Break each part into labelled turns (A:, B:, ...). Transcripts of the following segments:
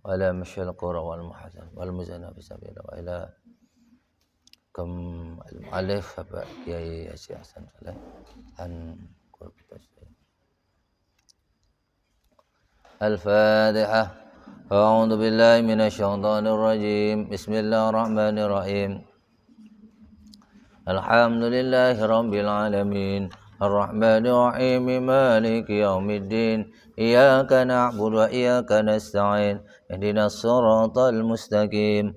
A: وإلى مشي القرى والمحزن والمزن في سبيل وإلى كم المؤلف يا شيخ حسن صالح عن قرب التشريع. الفاتحة. أعوذ بالله من الشيطان الرجيم. بسم الله الرحمن الرحيم. الحمد لله رب العالمين الرحمن الرحيم مالك يوم الدين إياك نعبد وإياك نستعين اهدنا الصراط المستقيم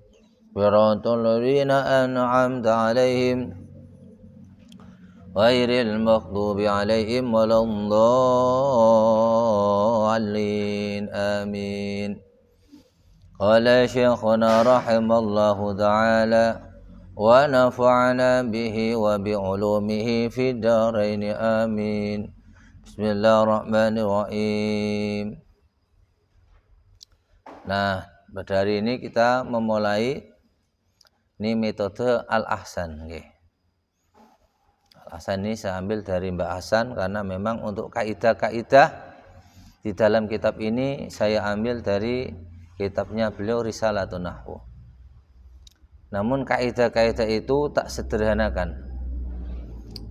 A: صراط الذين أنعمت عليهم غير المغضوب عليهم ولا الضالين آمين. قال شيخنا رحمه الله تعالى ونفعنا به وبعلومه في الدارين آمين. Bismillahirrahmanirrahim. Nah, pada hari ini kita memulai ini metode Al-Ahsan. Al-Ahsan ini saya ambil dari Mbak Hasan karena memang untuk kaidah-kaidah di dalam kitab ini saya ambil dari kitabnya beliau Risalatun Nahwu. Namun kaidah-kaidah itu tak sederhanakan.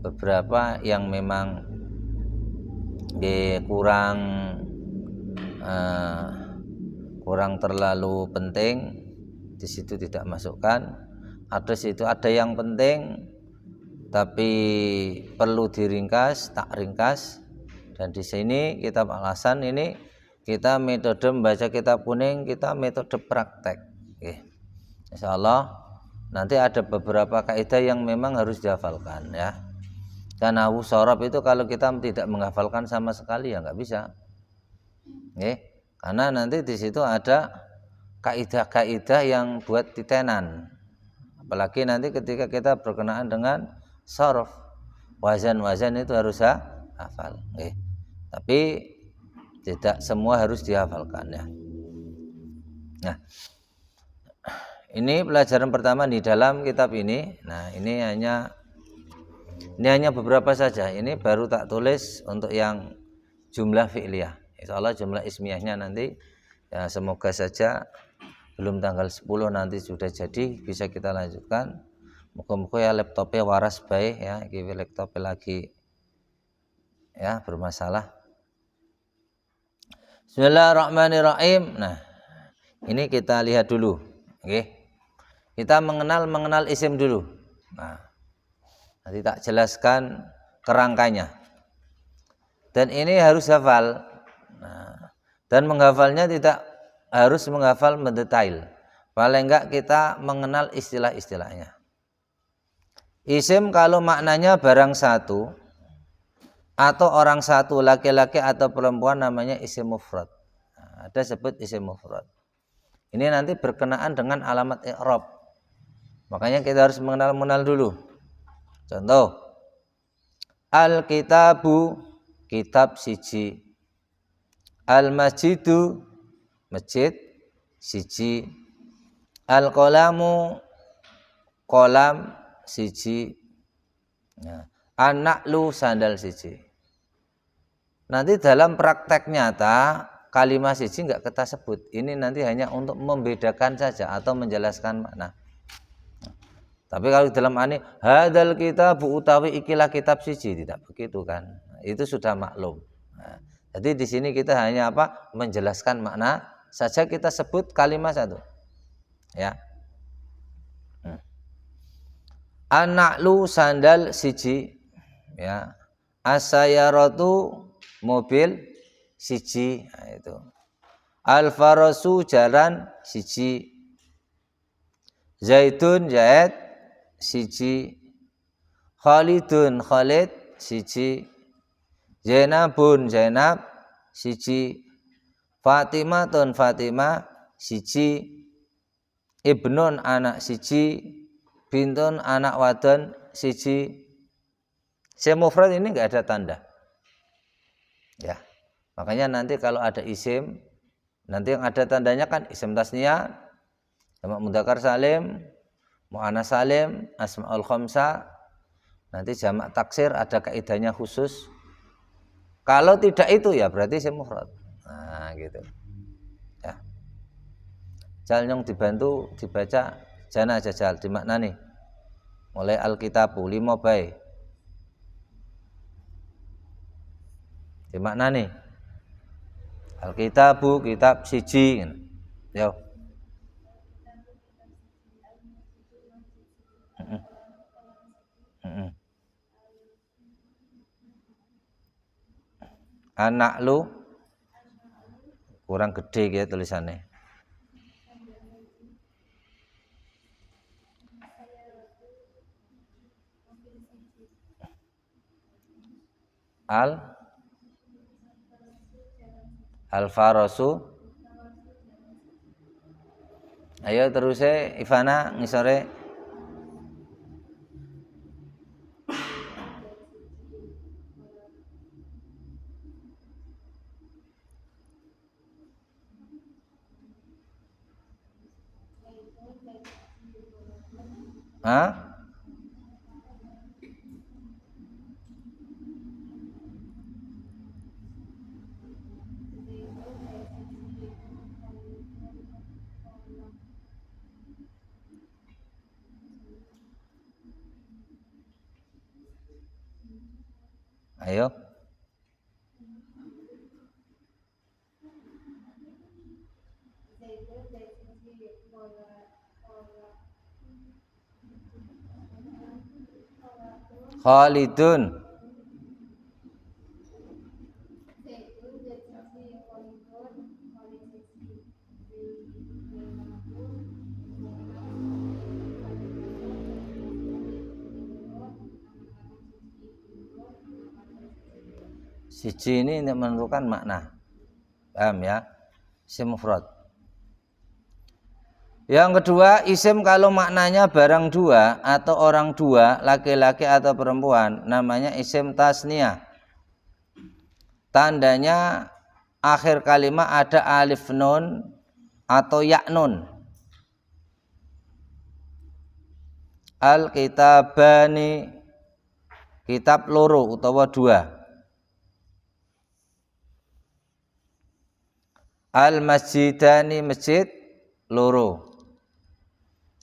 A: Beberapa yang memang kurang terlalu penting di situ tidak masukkan. Ada yang penting tapi perlu diringkas, tak ringkas. Dan di sini kitab Al-Ahsan ini kita metode membaca kitab kuning, kita metode praktek. Insyaallah nanti ada beberapa kaidah yang memang harus dihafalkan ya. Dan nahwu shorof itu kalau kita tidak menghafalkan sama sekali ya nggak bisa. Karena nanti di situ ada kaidah-kaidah yang buat titenan. Apalagi nanti ketika kita berkenaan dengan shorof, wazan-wazan itu harus hafal. Tapi tidak semua harus dihafalkan ya. Nah, ini pelajaran pertama di dalam kitab ini. Nah, ini hanya beberapa saja. Ini baru tak tulis untuk yang jumlah fi'liyah. Insyaallah jumlah ismiyahnya nanti ya semoga saja belum tanggal 10 nanti sudah jadi bisa kita lanjutkan. Muka-muka ya laptopnya waras baik ya. Ini laptopnya lagi ya bermasalah. Bismillahirrahmanirrahim. Nah, ini kita lihat dulu. Kita mengenal isim dulu. Nah, nanti tak jelaskan kerangkanya. Dan ini harus hafal. Nah, dan menghafalnya tidak harus menghafal mendetail. Paling enggak kita mengenal istilah-istilahnya. Isim kalau maknanya barang satu atau orang satu, laki-laki atau perempuan namanya isim mufrad. Nah, ada sebut isim mufrad. Ini nanti berkenaan dengan alamat i'rab. Makanya kita harus mengenal dulu. Contoh, al-kitabu, kitab siji. Al-masjidu, masjid siji. Al-qalamu, kolam siji. Nah, an-na'lu, sandal siji. Nanti dalam praktek nyata kalimat siji enggak kita sebut. Ini nanti hanya untuk membedakan saja atau menjelaskan makna. Tapi kalau dalam ani hadal kitabu utawi ikilah kitab siji, tidak begitu kan. Itu sudah maklum. Nah, jadi di sini kita hanya menjelaskan makna saja, kita sebut kalimat satu. Ya. An-na'lu, sandal siji. Ya. As-sayyaratu, mobil siji. Nah, itu. Al-farasu, jalan siji. Zaidun, Zaid siji. Khalidun, Khalid siji. Zainabun, Zainab siji. Fatimatun, Fatimah siji. Ibnun, anak siji. Bintun, anak wadon siji. Isim mufrad ini enggak ada tanda. Ya. Makanya nanti kalau ada isim, nanti yang ada tandanya kan isim tasniyah, jamak mudzakkar salim, muannas salim, asmaul khamsah. Nanti jamak taksir ada kaidahnya khusus. Kalau tidak itu ya berarti isim mufrad. Nah, gitu. Ya. jal nyong dibantu dibaca jana jajal dimaknani mulai alkitabu 5 bae dimaknani alkitabu kitab siji yo anak lu kurang gede gitu tulisannya. Al-farasu. Ayo terus Ivana ngisore. Hah? Ayo. Khalidun. Siji ini menentukan makna. Paham ya? Isim mufrad. Yang kedua, isim kalau maknanya barang dua atau orang dua, laki-laki atau perempuan, namanya isim tasniyah. Tandanya akhir kalimat ada alif nun atau ya nun. Al-kitabani, kitab loro utawa dua. Al-masjidani, masjid loro.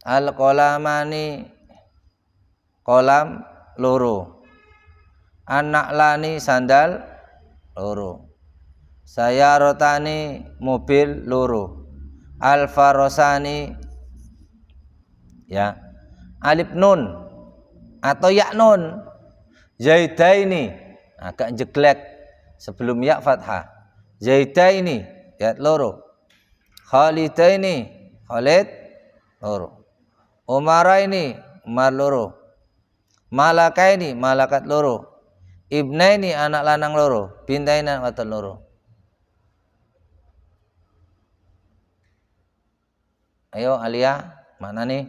A: Al-qalamani, kolam loro. An-na'lani, sandal loro. Sayarotani, mobil loro. Al-farosani, ya, alif nun atau ya nun. Zaidaini, agak jeglek sebelum ya fathah. Zaidaini, ya loro. Khalidaini, Khalid loro. Umaraini, Umar loro. Malakaini, malakat loro. Ibnaini, anak lanang loro. Bintaini, anak wadon loro. Ayo Alia, mana nih?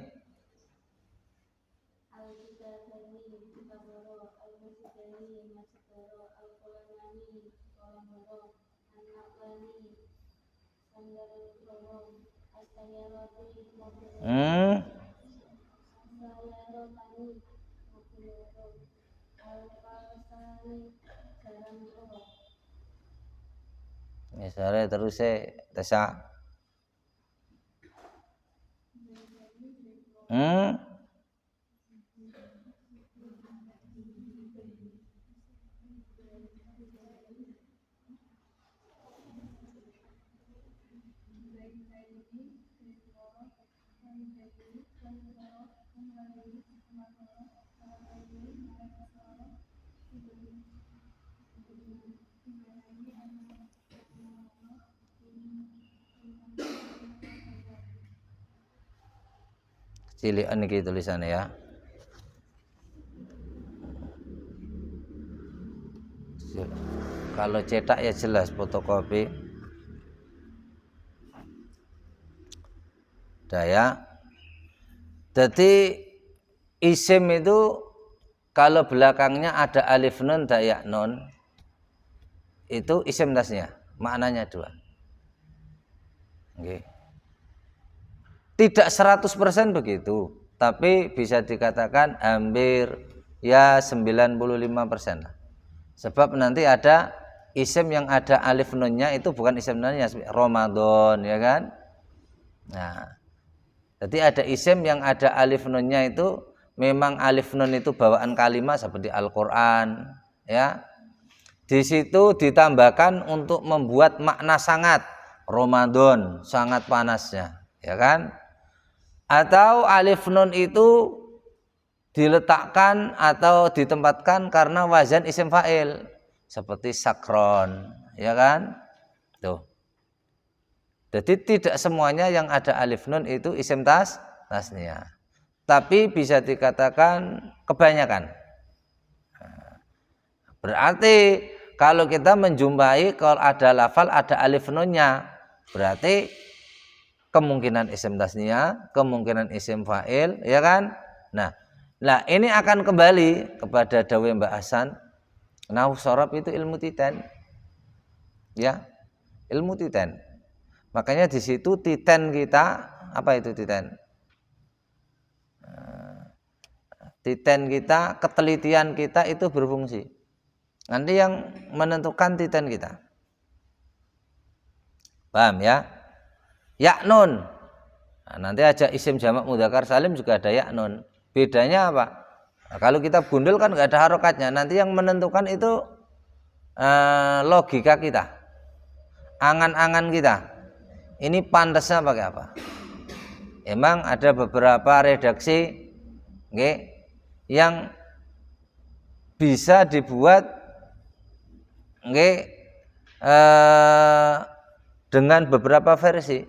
A: Misalnya terus Tesa. Cilian iki tulisannya ya. Kalau cetak ya jelas, fotokopi. Daya. Jadi isim itu kalau belakangnya ada alif nun dayak nun, itu isim tasnya, maknanya dua. Okay. Tidak 100% begitu, tapi bisa dikatakan hampir ya 95% lah. Sebab nanti ada isim yang ada alif nunnya itu bukan isim nunnya, Ramadan ya kan? Nah, jadi ada isim yang ada alif nunnya itu memang alif nun itu bawaan kalimat seperti Al-Qur'an, ya. Di situ ditambahkan untuk membuat makna sangat, Ramadan sangat panasnya, ya kan? Atau alif nun itu diletakkan atau ditempatkan karena wazan isim fa'il seperti sakron, ya kan? Tuh. Jadi tidak semuanya yang ada alif nun itu isim tasniyah. Tapi bisa dikatakan kebanyakan. Berarti kalau kita menjumpai kalau ada lafal ada alif nunnya, berarti kemungkinan isim tasniyah, kemungkinan isim fa'il, ya kan? Nah, ini akan kembali kepada dawuh Mbak Hasan. Nahwu shorab itu ilmu titen. Ya. Ilmu titen. Makanya di situ titen kita, apa itu titen? Titen kita, ketelitian kita itu berfungsi. Nanti yang menentukan titen kita. Paham ya? Ya'nun. Nah, nanti aja isim jamak mudzakkar salim juga ada ya'nun. Bedanya apa? Nah, kalau kita gundul kan nggak ada harokatnya. Nanti yang menentukan itu logika kita, angan-angan kita. Ini pantasnya pakai apa? Emang ada beberapa redaksi yang bisa dibuat dengan beberapa versi.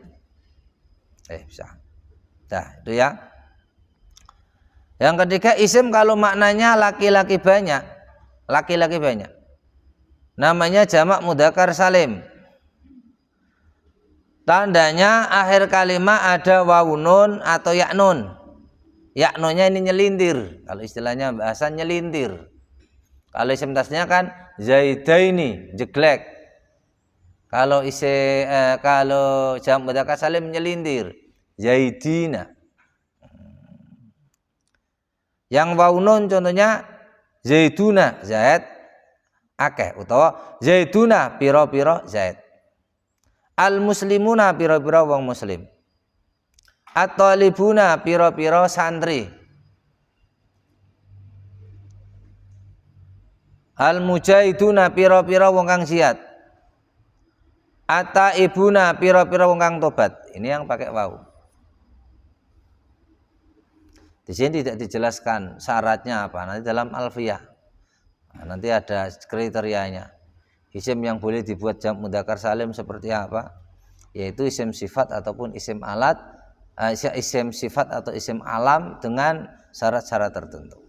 A: Bisa. Nah, itu ya. Yang ketiga, isim kalau maknanya laki-laki banyak. Laki-laki banyak. Namanya jamak mudzakkar salim. Tandanya akhir kalimat ada wawu nun atau ya nun. Ya nunnya ini nyelintir. Kalau istilahnya bahasa nyelintir. Kalau isim tasnya kan zaidaini, jeglek. Kalau kalau jamak mudzakkar salim nyelintir, zaidina. Yang wawu nun contohnya zaiduna, zaid akeh utawa zaiduna pira-pira zaid. Al muslimuna pira-pira wong muslim. At-talibuna pira-pira santri. Al mujahiduna pira-pira wong kang jihad. At-taibuna pira-pira wong kang tobat. Ini yang pakai wawu. Di sini tidak dijelaskan syaratnya apa. Nanti dalam alfiyah. Nah, nanti ada kriterianya. Isim yang boleh dibuat jamak mudzakkar salim seperti apa? Yaitu isim sifat ataupun isim alat, isim sifat atau isim alam dengan syarat-syarat tertentu.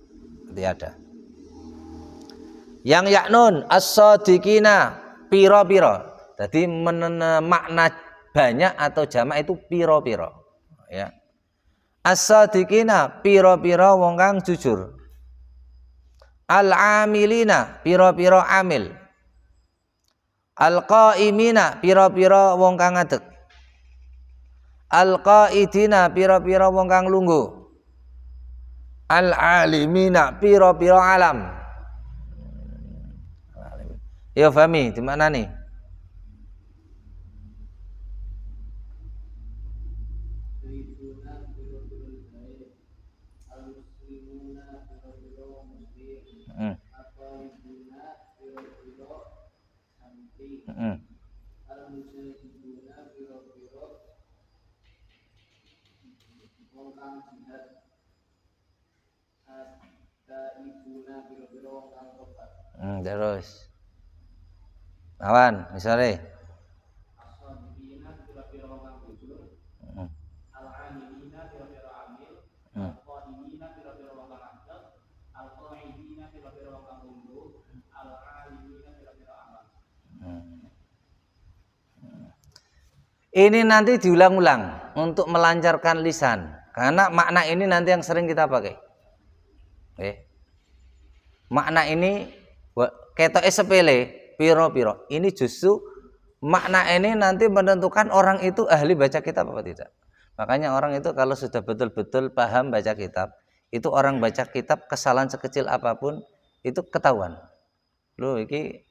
A: Nanti ada. Yang yaknun as-sadiqina piro-piro. Jadi makna banyak atau jamak itu piro-piro. Ya. As-sadiqina piro-piro wong kang jujur. Al-amilina piro-piro amil. Al-qaimina pira-pira wong kang ngadeg. Al-qaidina pira-pira wong kang lungguh. Al-alimina pira-pira alam. Ya fahmi di mana nih? Terus awan misalnya ini nanti diulang-ulang untuk melancarkan lisan, karena makna ini nanti yang sering kita pakai. Makna ini ketoke sepele, piro-piro. Ini justru makna ini nanti menentukan orang itu ahli baca kitab apa tidak. Makanya orang itu kalau sudah betul-betul paham baca kitab, itu orang baca kitab kesalahan sekecil apapun itu ketahuan. Loh iki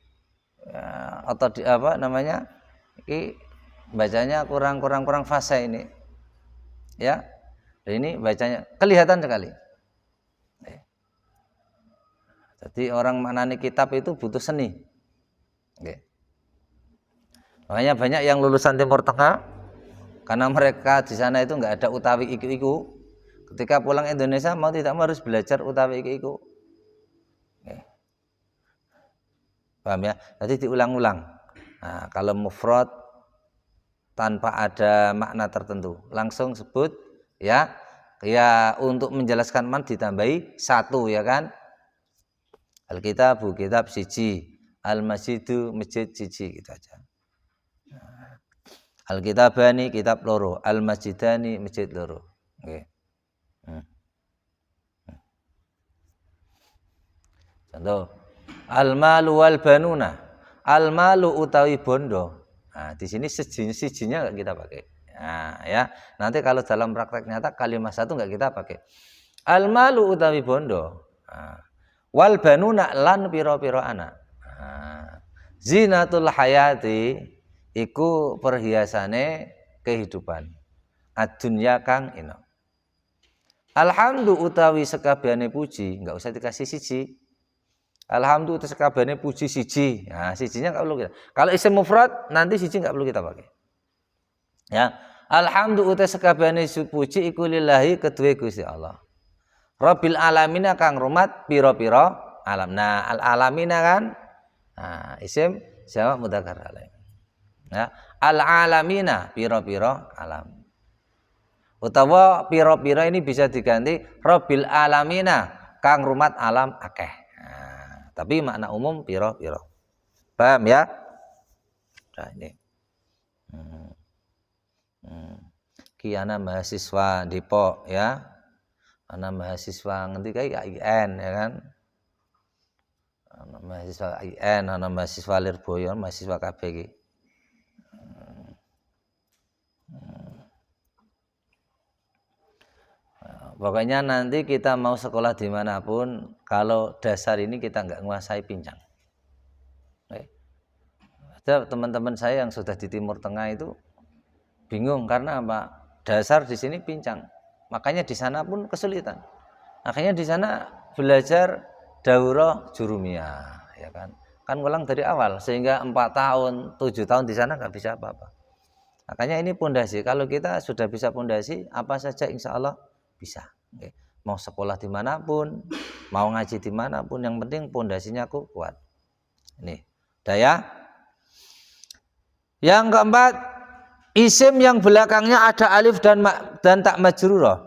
A: atau apa namanya? Iki bacanya kurang fase ini. Ya. Ini bacanya kelihatan sekali. Jadi orang maknani kitab itu butuh seni. Makanya banyak yang lulusan Timur Tengah, karena mereka di sana itu nggak ada utawi iku-iku. Ketika pulang Indonesia mau tidak mau harus belajar utawi iku-iku. Paham ya? Jadi diulang-ulang. Nah, kalau mufrad tanpa ada makna tertentu, langsung sebut ya. Ya untuk menjelaskan man ditambahi satu ya kan. Alkitabu kitab siji, al-masjidu masjid siji gitu aja. Alkitabani kitab loro, al-masjidani masjid loro. Nggih. Contoh, al-malu wal banuna. Al-malu utawi bondo. Nah, di sini sijinya enggak kita pakai. Nah, ya. Nanti kalau dalam praktek nyata kalimat satu enggak kita pakai. Al-malu utawi bondo. Nah, wal banuna lan pira-pira anak. Nah, zinatul hayati iku perhiasane kehidupan. Ad-dunya kang ino. Alhamdu utawi sekabehane puji, enggak usah dikasih siji. Alhamdu utawi sekabehane puji siji. Nah, sijinya enggak perlu kita. Kalau isim mufrad nanti siji enggak perlu kita pakai. Ya. Alhamdu utawi sekabehane puji iku lillahi kedue Gusti Allah. Rabbil alamina kang rumat pira-pira alam. Nah, al alamina kan isim jamak mudzakkar salim. Ya, al alamina pira-pira alam. Utawa pira-pira ini bisa diganti Rabbil alamina kang rumat alam akeh. Nah, tapi makna umum pira-pira. Paham ya? Nah, ini. Kiana mahasiswa Depok ya. Ana mahasiswa ngendi kae IN ya kan. Ana mahasiswa IN, ana mahasiswa Lirboyo, mahasiswa kabeh iki. Pokoknya nanti kita mau sekolah dimanapun, kalau dasar ini kita nggak menguasai pincang. Ada teman-teman saya yang sudah di Timur Tengah itu bingung karena apa? Dasar di sini pincang. Makanya di sana pun kesulitan. Akhirnya di sana belajar daurah jurumiyah, ya kan? Kan ulang dari awal sehingga 4 tahun, 7 tahun di sana nggak bisa apa-apa. Makanya ini pondasi. Kalau kita sudah bisa pondasi, apa saja insya Allah bisa. Oke. Mau sekolah dimanapun, mau ngaji dimanapun, yang penting pondasinya kuat. Ini, daya. Yang keempat, isim yang belakangnya ada alif dan tak majrurah.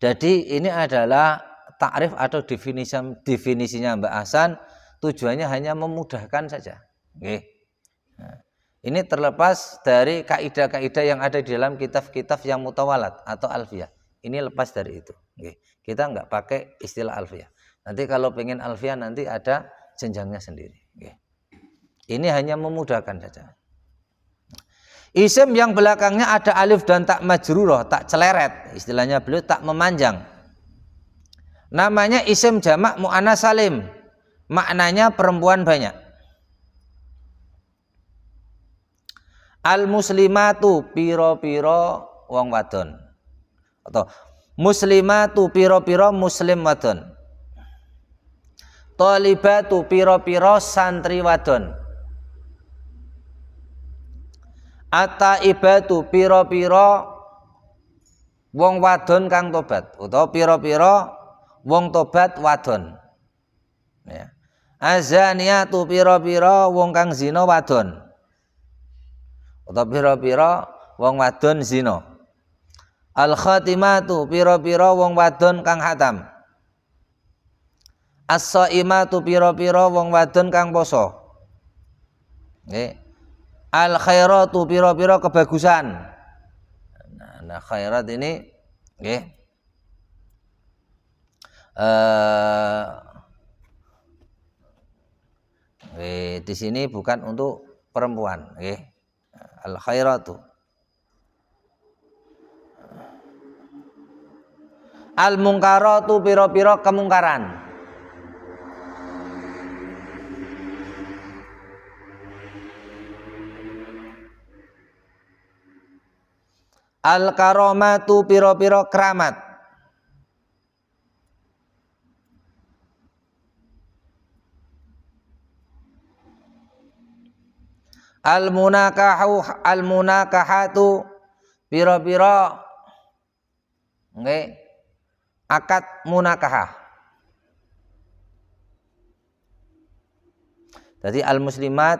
A: Jadi ini adalah takrif atau definisinya Mbak Hasan, tujuannya hanya memudahkan saja. Oke. Nah, ini terlepas dari kaidah-kaidah yang ada di dalam kitab-kitab yang mutawalat atau alfiyah. Ini lepas dari itu. Oke. Kita nggak pakai istilah alfiyah. Nanti kalau pengen alfiyah nanti ada jenjangnya sendiri. Oke. Ini hanya memudahkan saja. Isim yang belakangnya ada alif dan tak majrurah, tak celeret, istilahnya beliau tak memanjang. Namanya isim jamak mu'annas salim. Maknanya perempuan banyak. Al muslimatu piro-piro wong wadon. Atau muslimatu piro-piro muslim wadon. Thalibatu piro-piro santri wadon. At-taibatu pira-pira wong wadon kang tobat utawa pira-pira wong tobat wadon. Ya. Azaniyatu pira-pira wong kang zina wadon. Utawa pira-pira wong wadon zina. Al-khatimatu pira-pira wong wadon kang khatam. As-shaimatu pira-pira wong wadon kang poso. Nggih. Al khairatu pira-pira kebagusan. Nah, khairat ini nggih. Di sini bukan untuk perempuan, nggih. Al khairatu. Al mungkaratu pira-pira kemungkaran. Al karomatu piro-piro keramat. Al munakahatu piro-piro nggih akad munakahah. Jadi al muslimat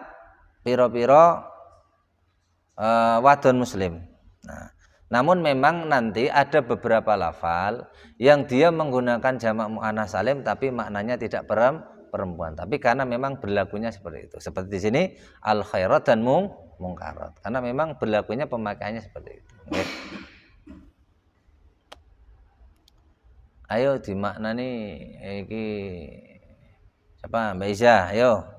A: piro-piro wadon muslim. Nah, namun memang nanti ada beberapa lafal yang dia menggunakan jamak muannats salim tapi maknanya tidak perempuan. Tapi karena memang berlakunya seperti itu. Seperti di sini al khairat dan mungkarat. Karena memang berlakunya pemakaiannya seperti itu. Okay. Ayo dimaknani iki siapa? Mbak Iza, ayo.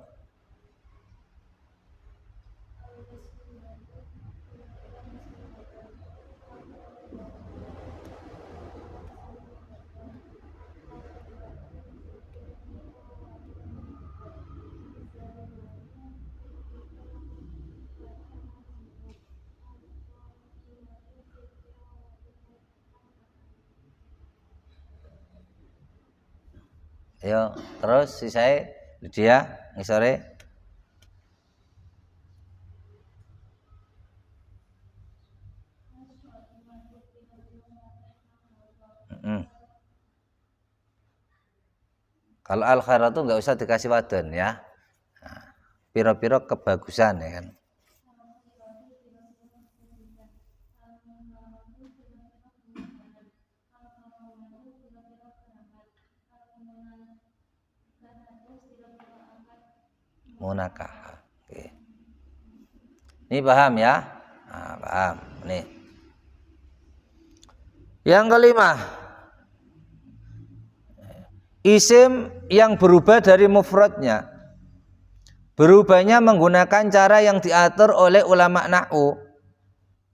A: Ayo, terus si saya Lydia ngisore. Kalau al khairat itu nggak usah dikasih wadon ya. Nah, piro-piro kebagusan ya kan. Munakah. Oke. Ini paham ya? Nah, paham. Nih. Yang kelima, isim yang berubah dari mufradnya. Berubahnya menggunakan cara yang diatur oleh ulama nahwu.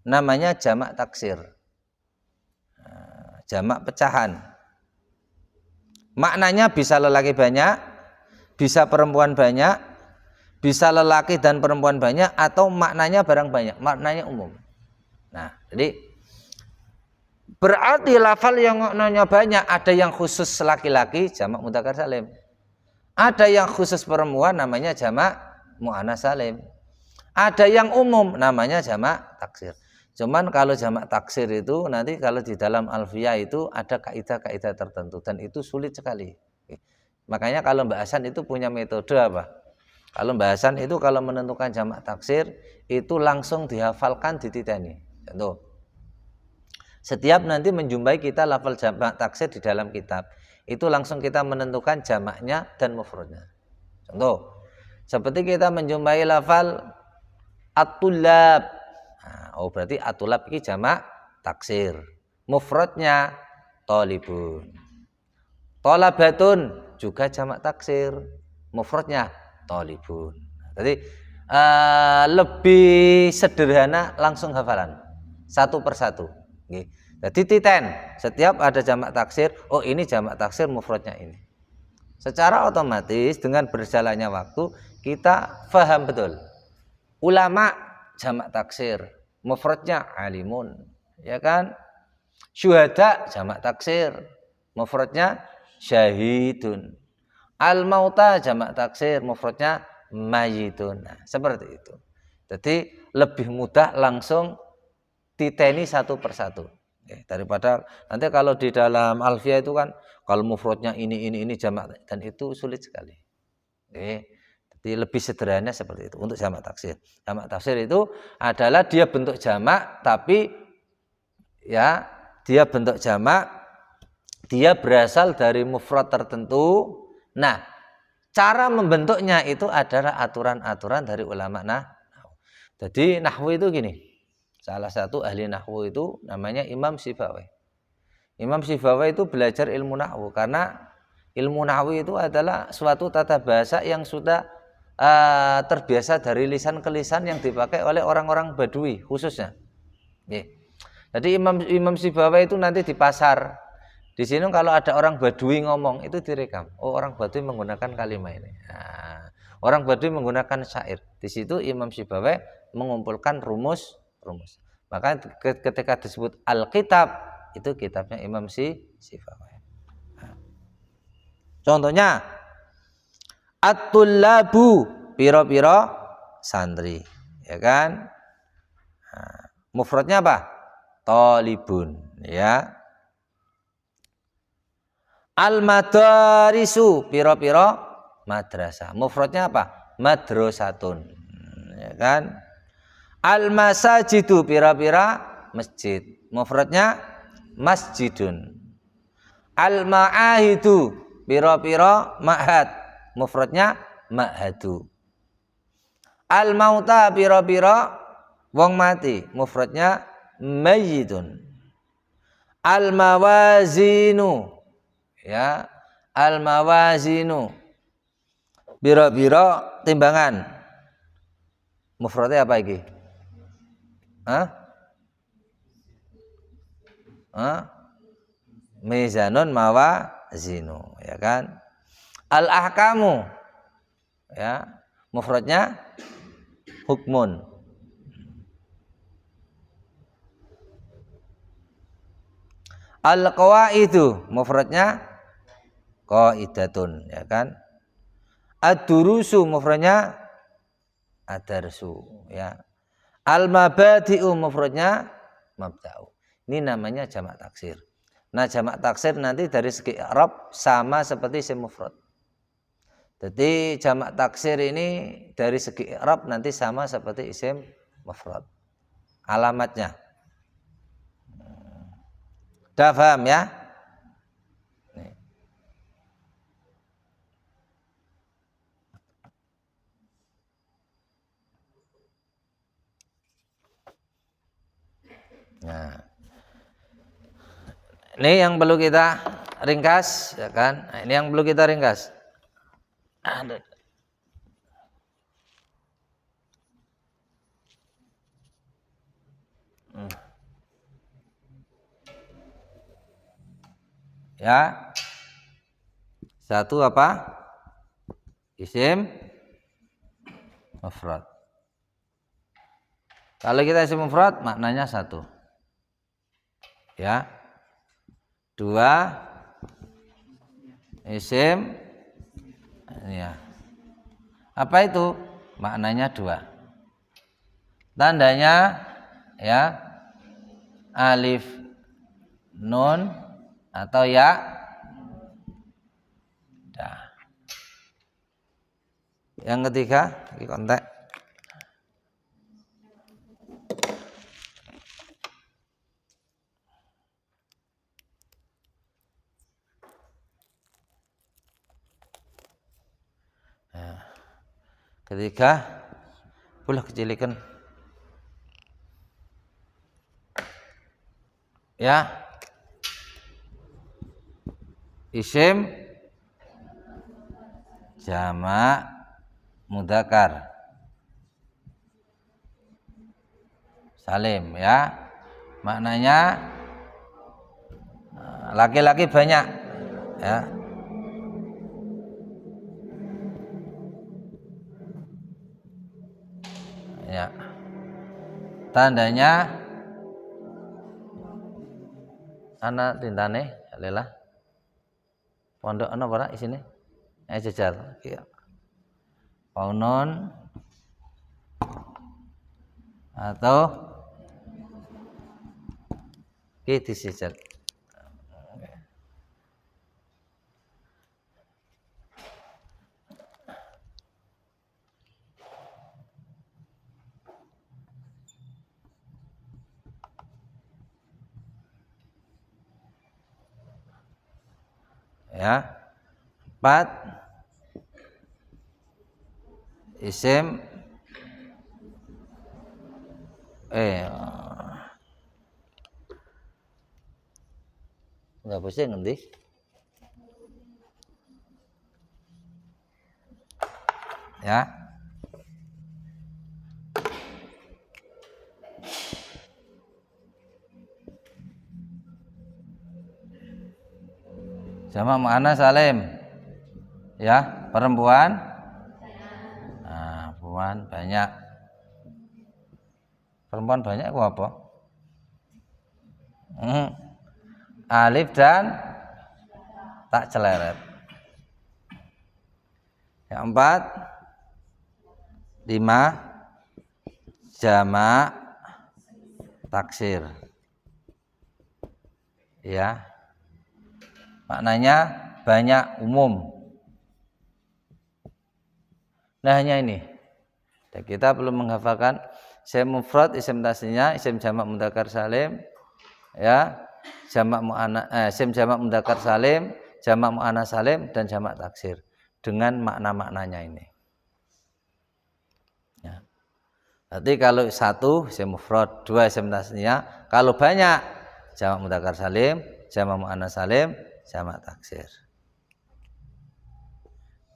A: Namanya jamak taksir. Jamak pecahan. Maknanya bisa lelaki banyak, bisa perempuan banyak, bisa lelaki dan perempuan banyak, atau maknanya barang banyak, maknanya umum. Nah, jadi berarti lafal yang maknanya banyak, ada yang khusus laki-laki, jamak mudzakkar salim. Ada yang khusus perempuan, namanya jamak muannats salim. Ada yang umum, namanya jamak taksir. Cuman kalau jamak taksir itu nanti kalau di dalam alfiyah itu ada kaidah-kaidah tertentu dan itu sulit sekali. Makanya kalau Mbak Hasan itu punya metode apa? Kalau Mbak Hasan itu kalau menentukan jamak taksir itu langsung dihafalkan dititeni. Contoh, setiap nanti menjumpai kita lafal jamak taksir di dalam kitab, itu langsung kita menentukan jamaknya dan mufradnya. Contoh, seperti kita menjumpai lafal at-tullab. Nah, berarti at-tullab ini jamak taksir. Mufradnya thalibun. Thalabatun juga jamak taksir. Mufradnya thalibun. Jadi lebih sederhana langsung hafalan satu persatu. Jadi titen setiap ada jamak taksir, oh ini jamak taksir mufradnya ini. Secara otomatis dengan berjalannya waktu kita faham betul. Ulama jamak taksir, mufradnya alimun, ya kan? Syuhada jamak taksir, mufradnya syahidun. Al-mauta jamak taksir, mufradnya mayitun. Nah, seperti itu. Jadi lebih mudah langsung titeni satu persatu. Daripada nanti kalau di dalam alfiyah itu kan kalau mufradnya ini jamak dan itu sulit sekali. Jadi lebih sederhana seperti itu untuk jamak taksir. Jamak taksir itu adalah dia bentuk jamak tapi ya dia bentuk jamak dia berasal dari mufrad tertentu. Nah, cara membentuknya itu adalah aturan-aturan dari ulama nahwu. Jadi nahwu itu gini. Salah satu ahli nahwu itu namanya Imam Sibawayh. Imam Sibawayh itu belajar ilmu nahwu karena ilmu nahwu itu adalah suatu tata bahasa yang sudah terbiasa dari lisan ke lisan yang dipakai oleh orang-orang Badui khususnya. Jadi Imam Sibawayh itu nanti di pasar. Di sini kalau ada orang Badui ngomong itu direkam. Oh, orang Badui menggunakan kalimat ini. Nah, orang Badui menggunakan syair. Di situ Imam Sibawayh mengumpulkan rumus. Maka ketika disebut Alkitab itu kitabnya Imam Sifawayh. Contohnya At-tullabu, piro-piro santri, ya kan? Nah, mufradnya apa? Thalibun, ya. Al-madarisu, piro-piro madrasah. Mufradnya apa? Madrasatun, ya kan? Al-masajidu, piro-piro masjid. Mufradnya masjidun. Al-ma'ahidu, piro-piro ma'had. Mufradnya ma'hadu. Al-mauta, piro-piro wong mati. Mufradnya mayyitun. Al-mawazinu, ya, al-mawazinu, piro-piro timbangan. Mufradnya apa iki? Mizanun mawazinu, ya kan? Al-ahkamu, ya, mufradnya hukmun. Al-qawaidu, mufradnya qaidatun, ya kan? Ad-durusu, mufradnya ad-darsu, ya. Al-mabadi'u, mufradnya mabda'u. Ini namanya jamak taksir. Nah, jamak taksir nanti dari segi i'rab sama seperti isim mufrad. Jadi jamak taksir ini dari segi i'rab nanti sama seperti isim mufrad. Alamatnya. Udah paham ya? Nih. Nah. Ini yang perlu kita ringkas, ya kan? Nah, ini yang perlu kita ringkas. Ya. Satu apa? Isim mufrad. Kalau kita isim mufrad maknanya satu. Ya. Dua isim, ya. Apa itu? Maknanya dua. Tandanya, ya, alif, nun, atau ya. Dah. Yang ketiga, di kontek. Nah, ketiga, boleh kecilikan. Ya. Isim jamak mudzakkar salim, ya. Maknanya laki-laki banyak, ya. Ya. Tandanya ana tintane lelah. Pondok ana ora isine? Jajal. Ya. Paunon atau disijal. Ya. 4 isim enggak bisa ngendi? Ya. Sama mana salim? Ya, perempuan. Nah, perempuan banyak. Perempuan banyak itu apa? Alif dan tak celeret. Yang 4, 5 jamak taksir. Ya. Maknanya banyak, umum. Nah, hanya ini. Dan kita perlu menghafalkan isim mufrad, isim tasniah, isim jamak mudzakkar salim, ya. Isim jamak mudzakkar salim, jamak muannats salim, dan jamak taksir dengan makna-maknanya ini. Ya. Berarti kalau 1 isim mufrad, 2 isim tasniah, kalau banyak jamak mudzakkar salim, jamak muannats salim, jamak taksir.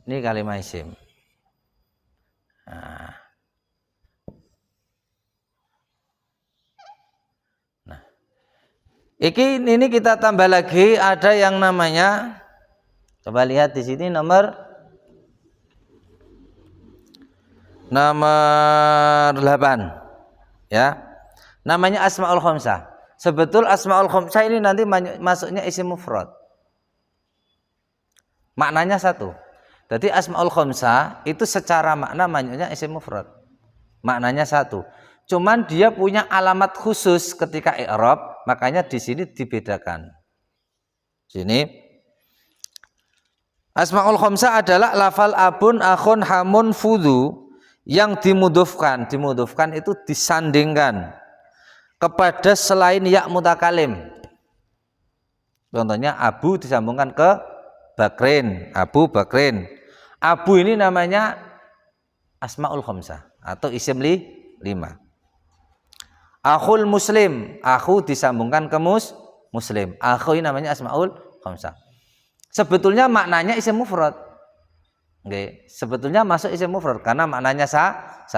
A: Ini kalimat isim. Ini kita tambah lagi, ada yang namanya, coba lihat di sini nomor 8, ya, namanya asmaul khamsah. Sebetul asmaul khamsah ini nanti masuknya isim mufrad, maknanya 1. Jadi asmaul khamsah itu secara makna masuknya isim mufrad, maknanya 1. Cuman dia punya alamat khusus ketika i'rab, makanya di sini dibedakan. Sini asmaul khamsah adalah lafal abun, akhun, hamun, fudu yang dimudhofkan. Dimudhofkan itu disandingkan kepada selain ya mutakalim. Contohnya abu disambungkan ke bakrin, Abu Bakrin. Abu ini namanya asmaul khamsah atau isim 5. Akhul muslim, akhu disambungkan ke muslim. Akhu ini namanya asmaul khamsah. Sebetulnya maknanya isim mufrad. Oke, sebetulnya masuk isim mufrad karena maknanya 1.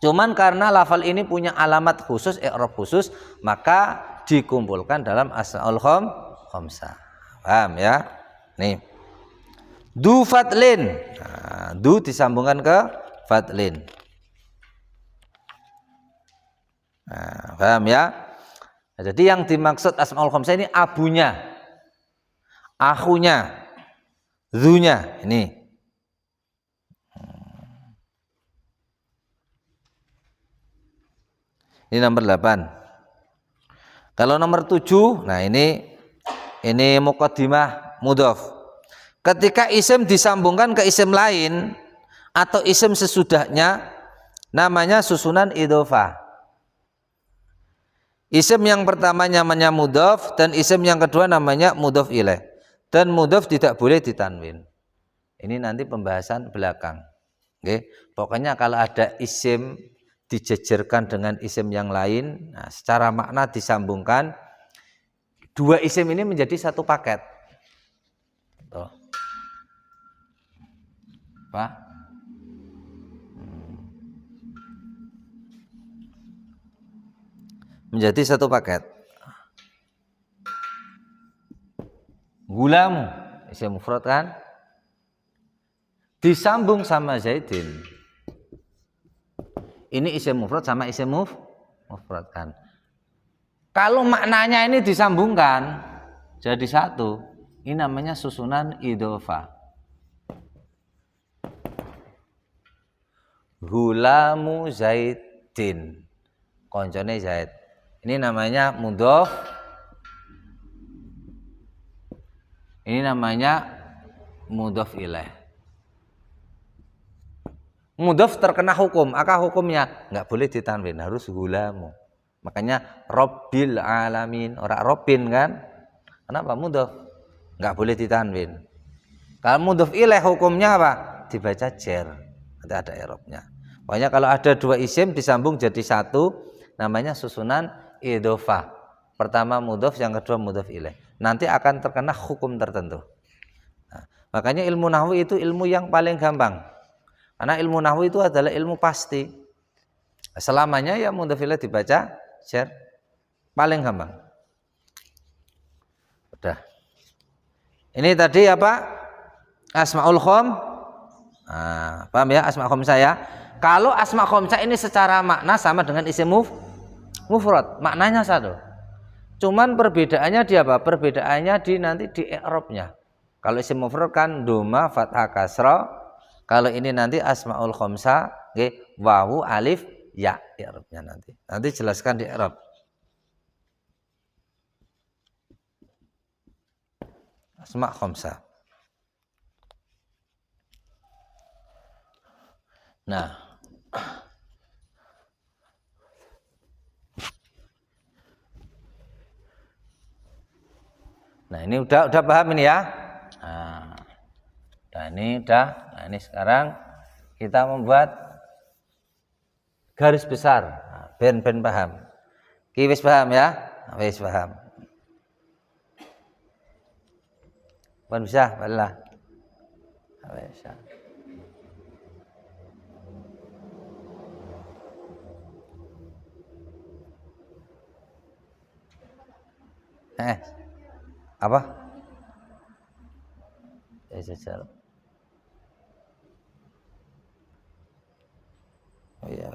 A: Cuman karena lafal ini punya alamat khusus, i'rab khusus, maka dikumpulkan dalam asmaul khamsah. Paham ya? Nih. Du fatlin. Nah, du disambungkan ke fatlin. Nah, paham ya? Nah, jadi yang dimaksud asmaul khamsah ini abunya, akhunya, zunya ini. Ini nomor 8. Kalau nomor 7, nah ini muqaddimah mudhof. Ketika isim disambungkan ke isim lain atau isim sesudahnya, namanya susunan idhofah. Isim yang pertama namanya mudhof dan isim yang kedua namanya mudhof ilaih. Dan mudhof tidak boleh ditanwin. Ini nanti pembahasan belakang. Oke, pokoknya kalau ada isim dijejerkan dengan isim yang lain, nah, secara makna disambungkan, dua isim ini menjadi satu paket. Tuh. Apa? Menjadi satu paket. Gulamu isim mufrad kan, disambung sama Zaidin. Ini isim mufrad sama isim mufrad kan. Kalau maknanya ini disambungkan jadi satu, ini namanya susunan idhofah. Gulamu Zaidin, koncone Zaid. Ini namanya mudhof. Ini namanya mudhof ilaih. Mudhof terkena hukum. Apa hukumnya? Nggak boleh ditanwin, harus gulamu. Makanya Rabbil alamin, orang Rabbin kan? Kenapa mudhof? Nggak boleh ditanwin. Kalau mudhof ilaih hukumnya apa? Dibaca jer. Nanti ada i'rabnya. Pokoknya kalau ada dua isim disambung jadi satu, namanya susunan idhofah. Pertama mudhof, yang kedua mudhof ilaih. Nanti akan terkena hukum tertentu. Nah, makanya ilmu nahwu itu ilmu yang paling gampang. Karena ilmu nahwu itu adalah ilmu pasti. Selamanya ya mudhof ilaih dibaca jer. Paling gampang. Udah. Ini tadi apa? Asmaul Nah, paham ya asma khamsah ya? Kalau asma khamsah ini secara makna sama dengan isim mufrad, maknanya satu. Cuman perbedaannya di apa? Perbedaannya di nanti di i'rabnya. Kalau isim mufrad kan doma, fathah, kasra. Kalau ini nanti asmaul khamsah, nggih, wawu, alif, ya i'rabnya nanti. Nanti jelaskan di i'rab. Asma khamsah. Nah, ini udah paham ini ya. Nah ini udah. Nah ini sekarang kita membuat garis besar. Ben paham. Ki wis paham ya? Wis paham. Pun bisa, balah. Bisa. Apa? Jajar. Oh iya.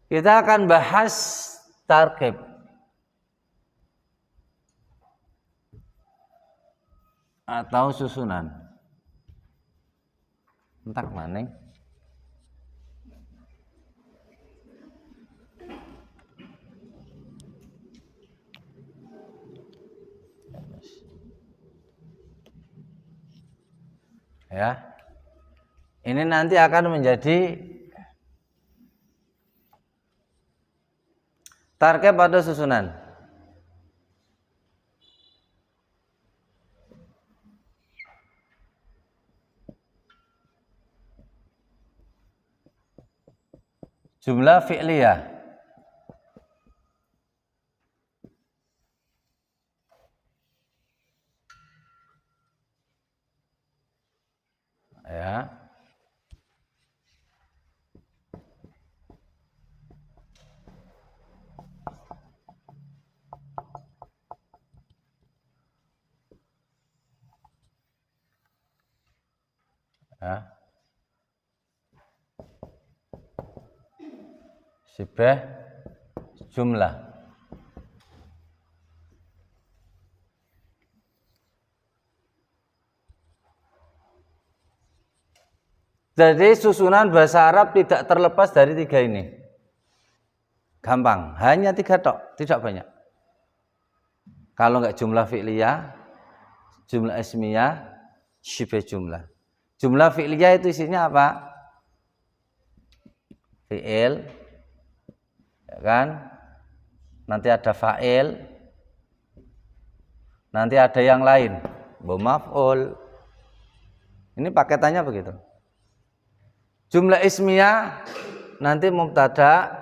A: Kita akan bahas tarkib. Atau susunan. Entak maning. Ya. Ini nanti akan menjadi tarkib pada susunan. Jumlah fi'liyah. Ya. Ya. Sibah jumlah. Jadi susunan bahasa Arab tidak terlepas dari tiga ini. Gampang, hanya tiga tok, tidak banyak. Kalau enggak jumlah fi'liyah, jumlah ismiyah, syibah jumlah. Jumlah fi'liyah itu isinya apa? Fi'il, ya kan? Nanti ada fa'il, nanti ada yang lain, maf'ul. Ini paketannya begitu. Jumlah ismiyah nanti mubtada,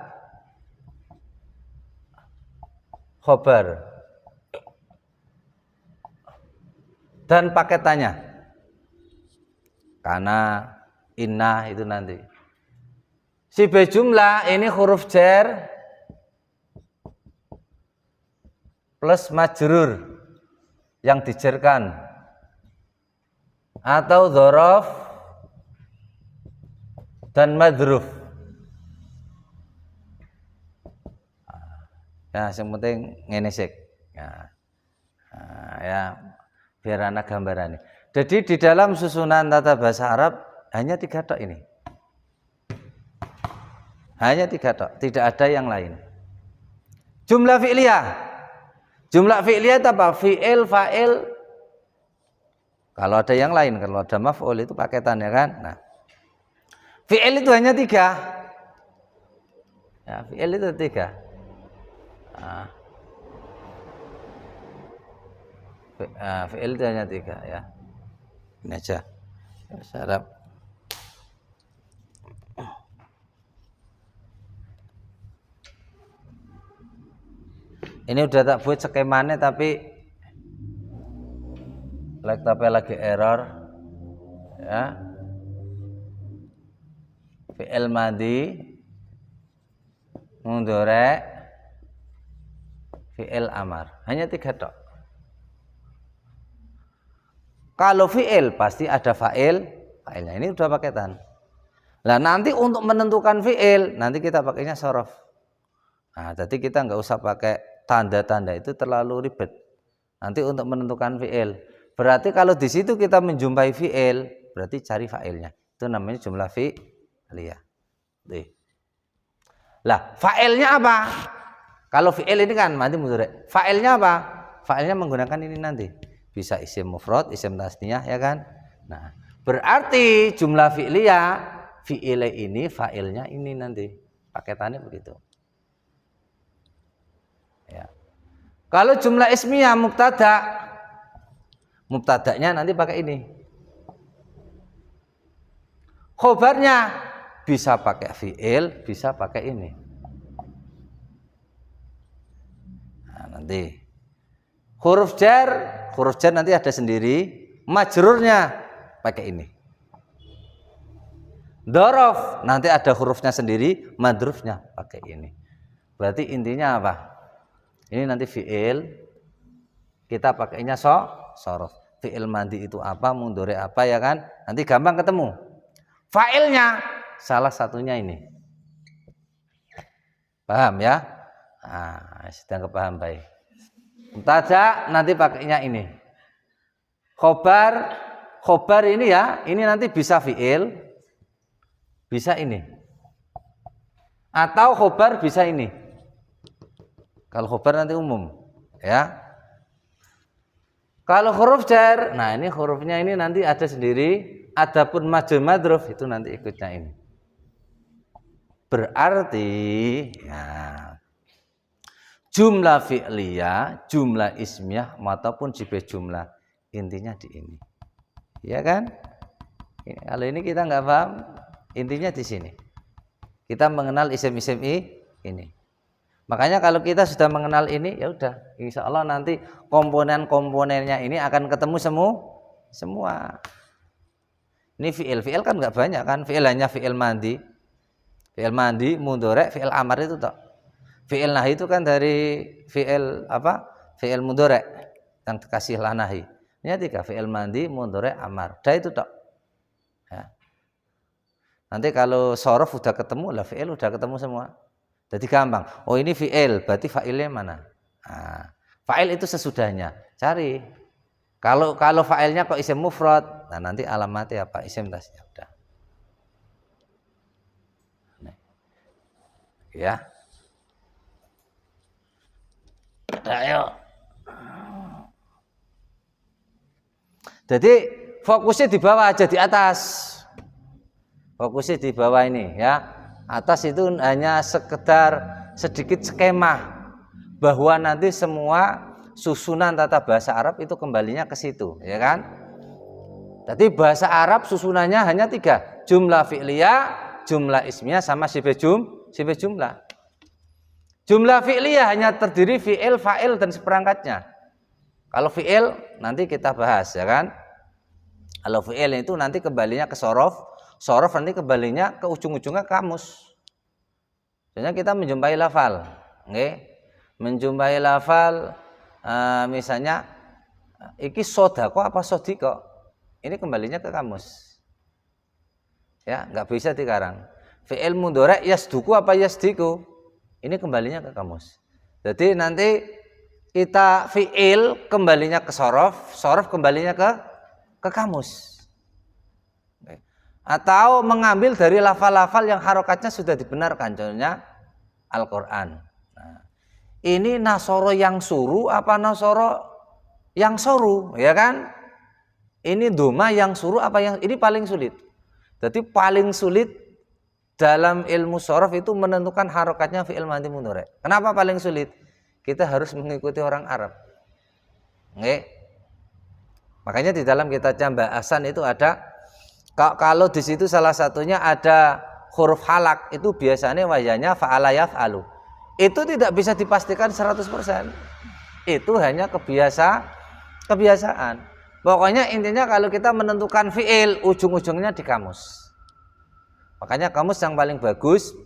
A: khobar, dan paketannya karena inna itu nanti. Sibah jumlah ini huruf jar plus majrur yang dijerkan atau dzaraf dan madruf. Ya, yang penting ngene sik. Ya, biar anak gambaran. Jadi di dalam susunan tata bahasa Arab hanya tiga tok ini. Hanya tiga tok, tidak ada yang lain. Jumlah fi'liyah. Jumlah fi'liyah itu apa? Fi'il, fa'il. Kalau ada yang lain, kalau ada maf'ul itu paketannya kan. Nah, fi'il itu hanya tiga. Ya, fi'il itu tiga. Fi'il itu hanya tiga ya. Ini aja. Bahasa Arab. Ini udah tak buat skemanya tapi lagi error ya. Fi'il madhi, mudhari', fi'il amar. Hanya tiga tok. Kalau fi'il pasti ada fa'il, fa'ilnya ini udah paketan. Nah nanti untuk menentukan fi'il nanti kita pakainya sorof. Nah, jadi kita nggak usah pakai tanda-tanda, itu terlalu ribet. Nanti untuk menentukan fi'il. Berarti kalau di situ kita menjumpai fi'il, berarti cari fa'ilnya. Itu namanya jumlah fi'liyah. Lah, fa'ilnya apa? Kalau fi'il ini kan madi mudhari'. Fa'ilnya apa? Fa'ilnya menggunakan ini nanti. Bisa isim mufrad, isim tasniyah, ya kan? Nah, berarti jumlah fi'liyah, fi'il ini fa'ilnya ini nanti. Paketannya begitu. Ya. Kalau jumlah ismiyah mubtada'nya nanti pakai ini. Khobarnya bisa pakai fi'il, bisa pakai ini. Nah, nanti huruf jar nanti ada sendiri, majrurnya pakai ini. Dzaraf nanti ada hurufnya sendiri, madrufnya pakai ini. Berarti intinya apa? Ini nanti fi'il, kita pakainya shorof. Fi'il madi itu apa, mudhari apa, ya kan? Nanti gampang ketemu. Fa'ilnya salah satunya ini. Paham ya? Nah, sedang kepaham baik. Mubtada nanti pakainya ini. Khobar ini ya, ini nanti bisa fi'il, bisa ini. Atau khobar bisa ini. Kalau khobar nanti umum, ya. Kalau huruf jar, nah ini hurufnya ini nanti ada sendiri. Adapun majrur madruf itu nanti ikutnya ini. Berarti ya, jumlah fi'liyah, jumlah ismiyah ataupun jibeh jumlah, intinya di ini. Ya kan? Kalau ini kita nggak paham, intinya di sini. Kita mengenal isim-isim ini. Makanya kalau kita sudah mengenal ini, ya udah, insya Allah nanti komponen-komponennya ini akan ketemu semua. Ini fi'il kan nggak banyak kan, fi'il hanya fi'il mandi, mudhari', fi'il amar itu toh. Fi'il nahi itu kan dari fi'il apa? Fi'il mudhari' yang dikasih nahi. Ini 3, fi'il mandi, mudhari', amar. Dah itu toh. Ya. Nanti kalau shorof udah ketemu, lah fi'il udah ketemu semua. Jadi gampang. Oh ini fi'il, berarti fa'ilnya mana? Nah, fa'il itu sesudahnya. Cari. Kalau fa'ilnya kok isim mufrad, nah nanti alamatnya apa? Isim tasniyah. Udah. Nah. Ya. Ayo. Jadi fokusnya di bawah aja, di atas. Fokusnya di bawah ini, ya. Atas itu hanya sekedar sedikit skema bahwa nanti semua susunan tata bahasa Arab itu kembalinya ke situ, ya kan? Jadi bahasa Arab susunannya hanya 3, jumlah fi'liyah, jumlah ismiyah, sama sifat jumlah. Jumlah fi'liyah hanya terdiri fi'il, fa'il, dan seperangkatnya. Kalau fi'il nanti kita bahas, ya kan? Kalau fi'il itu nanti kembalinya ke shorof nanti kembalinya ke ujung-ujungnya kamus. Soalnya kita menjumpai lafal, okay? Menjumpai lafal, misalnya iki sodako apa sodiko, ini kembalinya ke kamus. Ya, nggak bisa dikarang. Fi'il mudhari' yasduku apa yasdiku, ini kembalinya ke kamus. Jadi nanti kita fi'il kembalinya ke shorof kembalinya ke kamus. Atau mengambil dari lafal-lafal yang harokatnya sudah dibenarkan, contohnya Al-Quran. Nah, ini nasoro yang suruh apa nasoro yang soru, ya kan? Ini doma yang suruh apa yang, ini paling sulit. Jadi paling sulit dalam ilmu shorof itu menentukan harokatnya fi'il madhi mudhari'. Kenapa paling sulit? Kita harus mengikuti orang Arab. Oke? Makanya di dalam kitab Bahasan itu ada, kalau di situ salah satunya ada huruf halak, itu biasanya wajahnya fa'ala yaf'alu. Itu tidak bisa dipastikan 100%. Itu hanya kebiasaan. Pokoknya intinya kalau kita menentukan fi'il, ujung-ujungnya di kamus. Makanya kamus yang paling bagus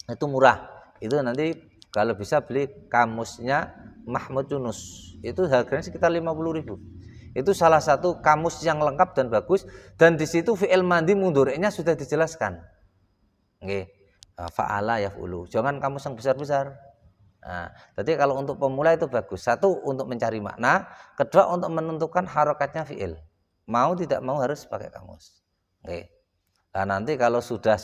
A: itu murah. Itu nanti kalau bisa beli kamusnya Mahmud Yunus. Itu harganya sekitar 50.000. Itu salah satu kamus yang lengkap dan bagus, dan di situ fi'il madhi mudhari'nya sudah dijelaskan. Nggih. Fa'ala yaf'ulu. Jangan kamus yang besar-besar. Nah, jadi kalau untuk pemula itu bagus. Satu, untuk mencari makna. Kedua, untuk menentukan harokatnya fi'il. Mau tidak mau harus pakai kamus. Oke. Nah, nanti kalau sudah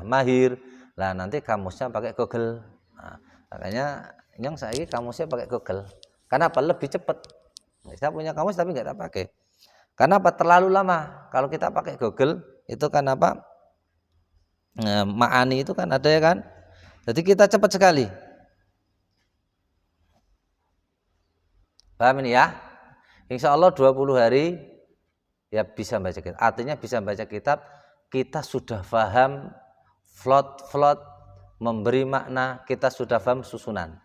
A: mahir, lah nanti kamusnya pakai Google. Nah, makanya yang saya kamusnya pakai Google. Karena apa? Lebih cepat. Saya punya kamus tapi nggak tak pakai. Karena apa? Terlalu lama. Kalau kita pakai Google itu kan apa? Ma'ani itu kan ada ya kan? Jadi kita cepat sekali. Paham ini ya? Insya Allah 20 hari ya bisa baca kitab. Artinya bisa baca kitab, kita sudah paham flot memberi makna, kita sudah paham susunan.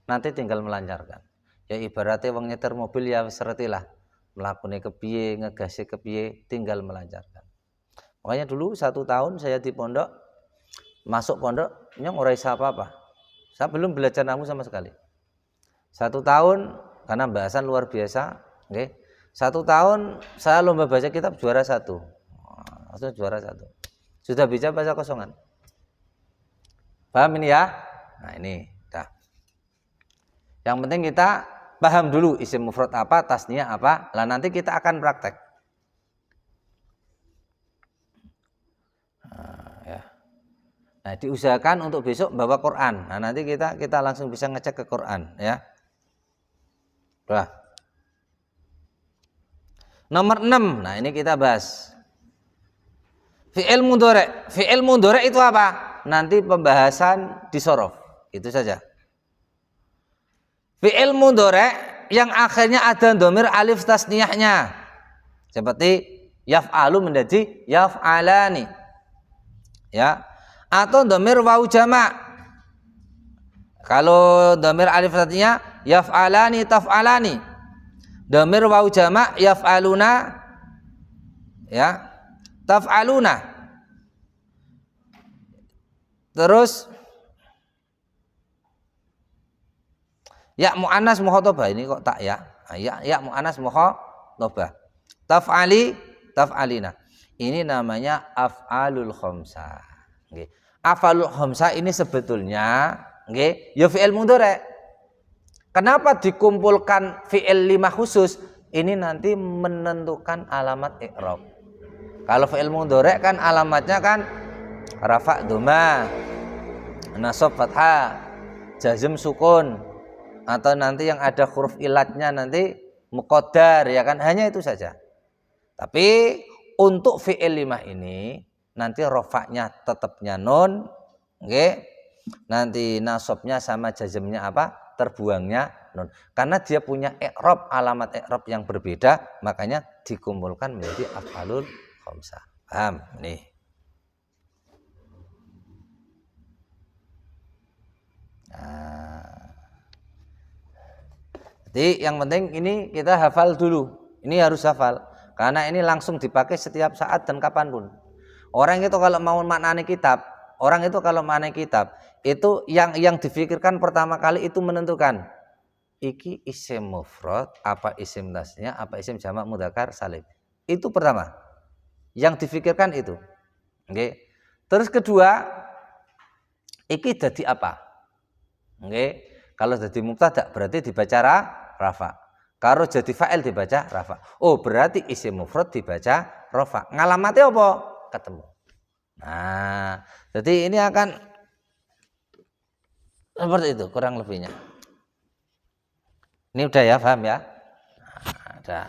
A: Nanti tinggal melancarkan. Ya ibaratnya wong nyetir mobil ya seretilah. Melakukannya kepiye, ngegasi kepiye, tinggal melancarkan. Makanya dulu 1 tahun saya di pondok, masuk pondok nyong ora isa apa-apa. Saya belum belajar nahu sama sekali. 1 tahun karena bahasan luar biasa, okay. 1 tahun saya lomba baca kitab juara 1. Maksudnya juara 1. Sudah bisa bahasa kosongan. Paham ini ya? Nah ini dah. Yang penting kita paham dulu isim mufrad apa, tasniyah apa. Lah nanti kita akan praktek. Nah, diusahakan untuk besok bawa Quran. Nah, nanti kita langsung bisa ngecek ke Quran ya. Nah. Nomor 6. Nah, ini kita bahas. Fi'il mudhari'. Fi'il mudhari' itu apa? Nanti pembahasan di shorof. Itu saja. Fi'il mudhari' yang akhirnya ada dhamir alif tasniyahnya. Seperti yaf'alu menjadi yaf'alani. Ya. Atau dhamir wawu jamak. Kalau dhamir alif tasniyah yaf'alani taf'alani. Dhamir wawu jamak yaf'aluna ya taf'aluna. Terus ya muannas mukhatabah, ini kok tak ya. Ya muannas mukhatabah. Taf'ali taf'alina. Ini namanya af'alul khamsah. Nggih. Af'alul khamsah ini sebetulnya nggih ya fi'il mudhari'. Kenapa dikumpulkan fi'il 5 khusus? Ini nanti menentukan alamat i'rab. Kalau fi'il mudhari' kan alamatnya kan rafa' dhamma, nasab fathah, jazm sukun, atau nanti yang ada huruf ilatnya nanti muqaddar ya kan, hanya itu saja. Tapi untuk fi'il 5 ini nanti rafa'nya tetapnya nun, nggih. Nanti nasabnya sama jazmnya apa? Terbuangnya nun. Karena dia punya i'rab, alamat i'rab yang berbeda, makanya dikumpulkan menjadi af'alul khamsah. Paham? Nih. Nah. Jadi yang penting ini kita hafal dulu. Ini harus hafal. Karena ini langsung dipakai setiap saat dan kapanpun. Orang itu kalau mau maknani kitab, itu yang difikirkan pertama kali itu menentukan iki isim mufrad, apa isim tasnya, apa isim jamak mudzakkar salim. Itu pertama. Yang difikirkan itu. Nggih. Terus kedua, iki dadi apa? Nggih. Kalau jadi mubtada berarti dibaca rafa. Kalau jadi fa'il dibaca rafa. Oh, berarti isim mufrad dibaca rafa. Ngalamatnya apa? Ketemu. Nah, jadi ini akan seperti itu kurang lebihnya. Ini udah ya, paham ya? Nah, udah.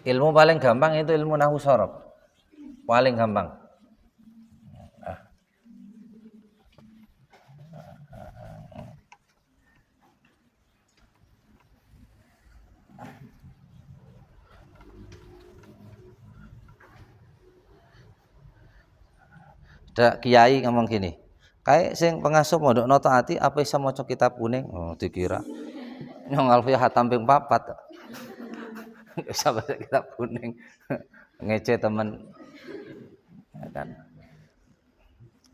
A: Ilmu paling gampang itu ilmu nahwu shorof. Paling gampang. Ada kiai ngomong gini, kayak sing pengasuh pondok Noto Ati apa iso maca kitab kuning? Oh, dikira nyong alfiah hatam ping 4. Bisa baca kitab kuning. Ngece temen. Ya kan.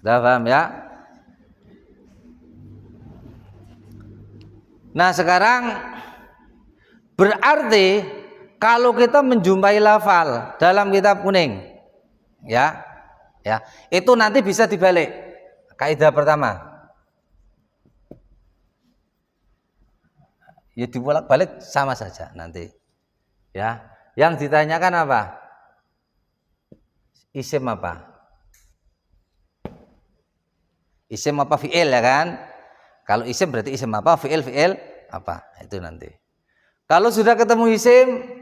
A: Udah paham ya? Nah, sekarang berarti Kalau kita menjumpai lafal dalam kitab kuning, ya, itu nanti bisa dibalik. Kaidah pertama, ya dibolak-balik sama saja nanti. Ya, yang ditanyakan apa? Isim apa? Isim apa fi'il ya kan? Kalau isim berarti isim apa? Fi'il apa? Itu nanti. Kalau sudah ketemu isim,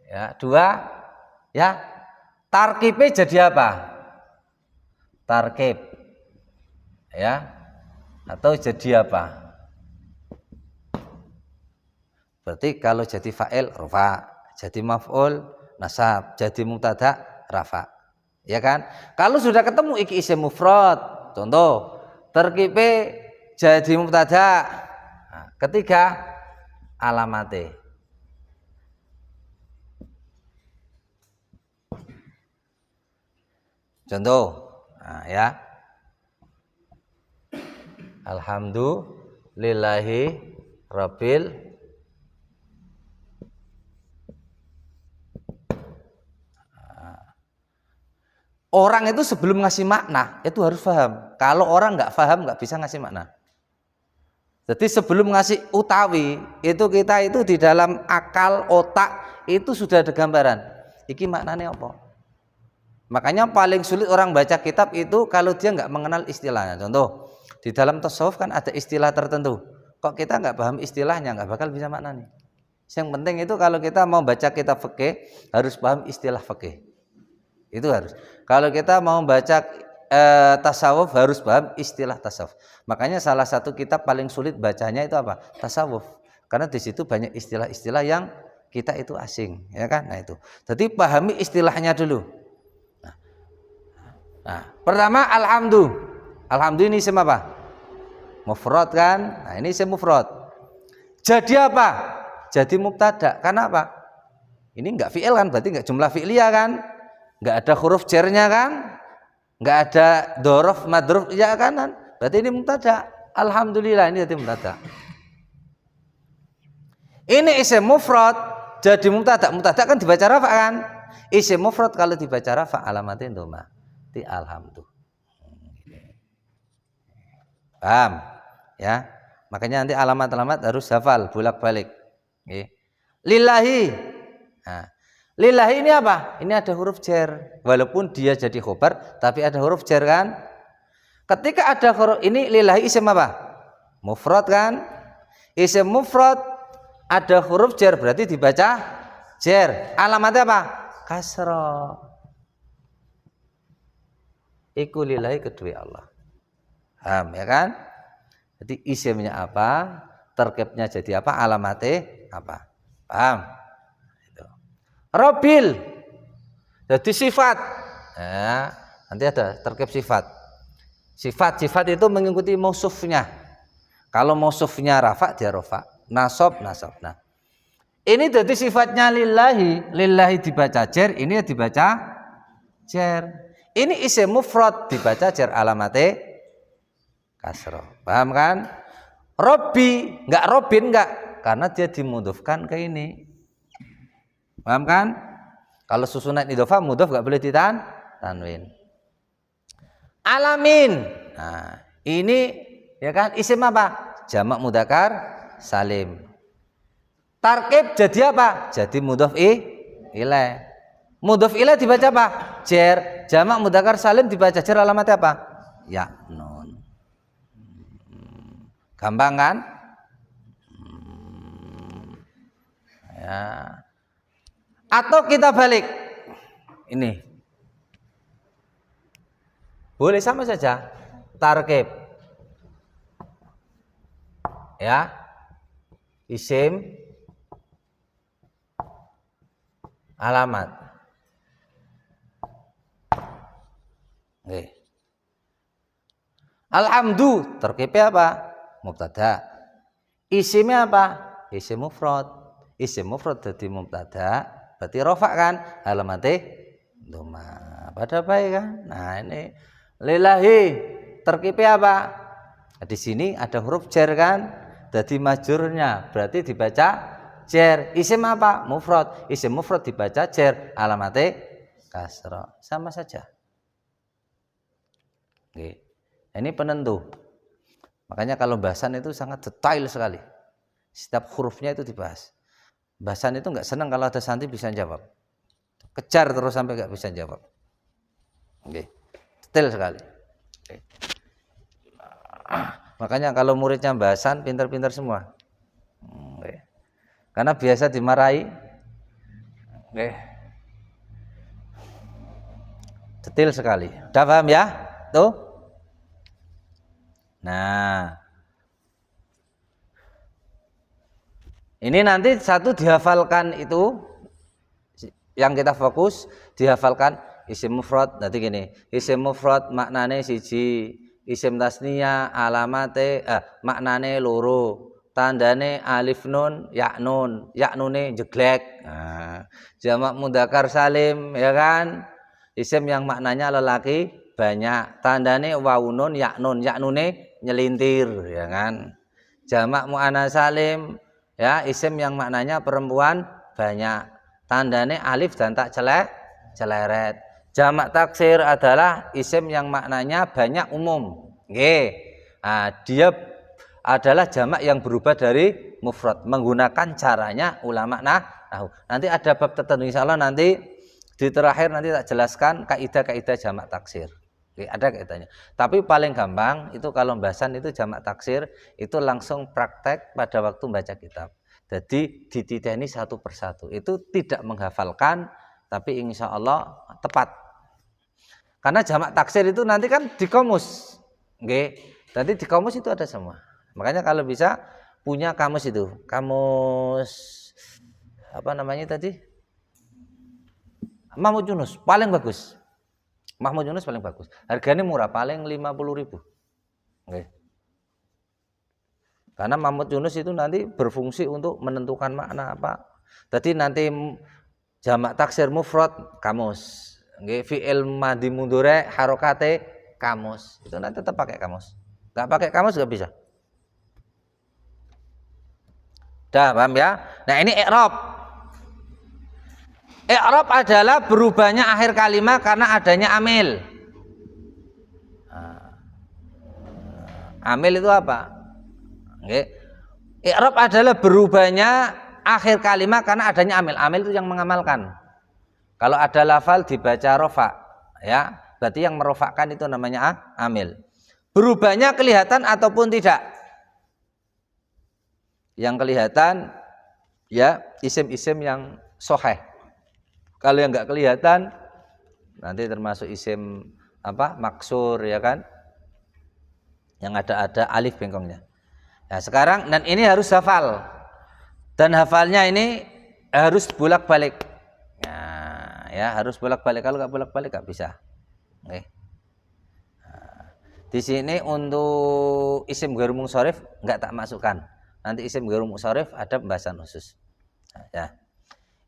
A: ya dua, ya tarkibnya jadi apa? Tarkib, ya, atau jadi apa? Berarti kalau jadi fa'il rafa, jadi maf'ul nasab, jadi mubtada rafa, ya kan? Kalau sudah ketemu iki isim mufrad, contoh tarkibnya jadi mubtada, nah, ketiga alamate. Contoh, nah, ya, alhamdulillahi rabbil orang itu sebelum ngasih makna itu harus paham. Kalau orang nggak paham nggak bisa ngasih makna. Jadi sebelum ngasih utawi itu kita itu di dalam akal otak itu sudah ada gambaran. Iki maknanya apa? Makanya paling sulit orang baca kitab itu kalau dia nggak mengenal istilahnya. Contoh di dalam tasawuf kan ada istilah tertentu. Kok kita nggak paham istilahnya nggak bakal bisa maknanya. Yang penting itu kalau kita mau baca kitab fikih harus paham istilah fikih. Itu harus. Kalau kita mau baca tasawuf harus paham istilah tasawuf. Makanya salah satu kitab paling sulit bacanya itu apa? Tasawuf. Karena di situ banyak istilah-istilah yang kita itu asing, ya kan? Nah itu. Jadi pahami istilahnya dulu. Nah, pertama alhamdu. Alhamdu ini isim apa? Mufrad kan? Nah, ini isim mufrad. Jadi apa? Jadi mubtada. Karena apa? Ini enggak fi'il kan? Berarti enggak jumlah fi'liyah kan? Enggak ada huruf jarnya kan? Enggak ada dzaraf madruf ya kan? Berarti ini mubtada. Alhamdulillah ini jadi mubtada. Ini isim mufrad jadi mubtada. Mubtada kan dibaca rafa kan? Isim mufrad kalau dibaca rafa alamatin dhamma. Di alhamdulillah. Paham? Ya. Makanya nanti alamat-alamat harus hafal bolak-balik. Oke. Lillahi. Nah, lillahi ini apa? Ini ada huruf jar. Walaupun dia jadi khobar tapi ada huruf jar kan? Ketika ada huruf ini lillahi isim apa? Mufrad kan? Isim mufrad ada huruf jar berarti dibaca jar. Alamatnya apa? Kasrah. Iku lillahi kedua Allah. Paham ya kan? Jadi isimnya apa? Terkibnya jadi apa? Alamatnya apa? Paham? Itu. Rabbil. Jadi sifat. Ya, nanti ada terkib sifat. Sifat itu mengikuti mausufnya. Kalau mausufnya rafa dia rafa, nasab. Nah, ini jadi sifatnya lillahi. Lillahi dibaca jar, ini dibaca jar. Ini isim mufrad dibaca jar alamate kasroh. Paham kan? Robbi, enggak Robin enggak, karena dia dimudhofkan ke ini. Paham kan? Kalau susunan idhofah mudhof enggak boleh tanwin. Alamin. Nah, ini ya kan isim apa? Jamak mudzakkar salim. Tarkib jadi apa? Jadi mudhof ilaih. Mudhof ilaih dibaca apa? Jar. Jamak mudzakkar salim dibaca jar alamatnya apa? Ya nun. Gampang kan? Ya. Atau kita balik. Ini. Boleh sama saja. Tarkib. Ya. Isim alamat. Oke. Alhamdu terkibnya apa? Mubtada. Isimnya apa? Isim mufrad. Isim mufrad jadi mubtada, berarti rafa kan? Alamatnya dhamma. Pada baik kan? Nah, ini lillahi terkibnya apa? Di sini ada huruf jar kan? Jadi majurnya berarti dibaca jer. Isim apa? Mufrad. Isim mufrad dibaca jer, alamate kasra. Sama saja. Oke. Ini penentu. Makanya kalau bahasan itu sangat detail sekali. Setiap hurufnya itu dibahas. Bahasan itu nggak senang kalau ada santri bisa jawab. Kejar terus sampai nggak bisa jawab. Oke. Detail sekali. Oke. Makanya kalau muridnya bahasan pintar-pintar semua. Oke. Karena biasa dimarahi. Oke. Detail sekali. Udah paham ya? Tuh. Nah, ini nanti satu dihafalkan itu yang kita fokus dihafalkan isim mufrad. Nanti gini, isim mufrad maknane siji, isim tasniyah alamate maknane loro, tandane alif nun ya nun, ya nune jeglek. Nah, jamak mudzakkar salim ya kan, isim yang maknanya lelaki banyak, tandane wawunun ya nune nyelintir ya kan. Jamak muannats salim ya, isim yang maknanya perempuan banyak, tandane alif dan tak celeret. Jamak taksir adalah isim yang maknanya banyak umum. Nggih. Nah, dia adalah jamak yang berubah dari mufrad menggunakan caranya ulama nahwu. Nanti ada bab tertentu insyaallah nanti di terakhir nanti tak jelaskan kaidah-kaidah jamak taksir. Ada kaitannya. Tapi paling gampang itu kalau bahasan itu jamak taksir itu langsung praktek pada waktu baca kitab. Jadi dititeni satu persatu. Itu tidak menghafalkan, tapi insya Allah tepat. Karena jamak taksir itu nanti kan di kamus. Oke. Nanti di kamus itu ada semua. Makanya kalau bisa punya kamus itu. Kamus apa namanya tadi? Mahmud Yunus paling bagus. Mahmud Yunus paling bagus. Harganya murah, paling 50.000. Oke. Karena Mahmud Yunus itu nanti berfungsi untuk menentukan makna apa. Jadi nanti jamak taksir mufrad kamus. Nggih, fi'il madhi mudhari harokate kamus. Itu nanti tetap pakai kamus. Enggak pakai kamus enggak bisa. Dah paham ya? Nah, ini i'rab. I'rab adalah berubahnya akhir kalimat karena adanya amil. Amil itu apa? Oke. I'rab adalah berubahnya akhir kalimat karena adanya amil. Amil itu yang mengamalkan. Kalau ada lafal dibaca rofa, ya, berarti yang merofakkan itu namanya amil. Berubahnya kelihatan ataupun tidak. Yang kelihatan ya isim-isim yang soheh. Kalau yang nggak kelihatan nanti termasuk isim apa maksur ya kan, yang ada alif bengkongnya. Nah sekarang dan ini harus hafal dan hafalnya ini harus bolak-balik. Nah, ya harus bolak-balik. Kalau nggak bolak-balik nggak bisa. Oke. Nah, di sini untuk isim ghair munsharif nggak tak masukkan. Nanti isim ghair munsharif ada pembahasan khusus. Nah, ya.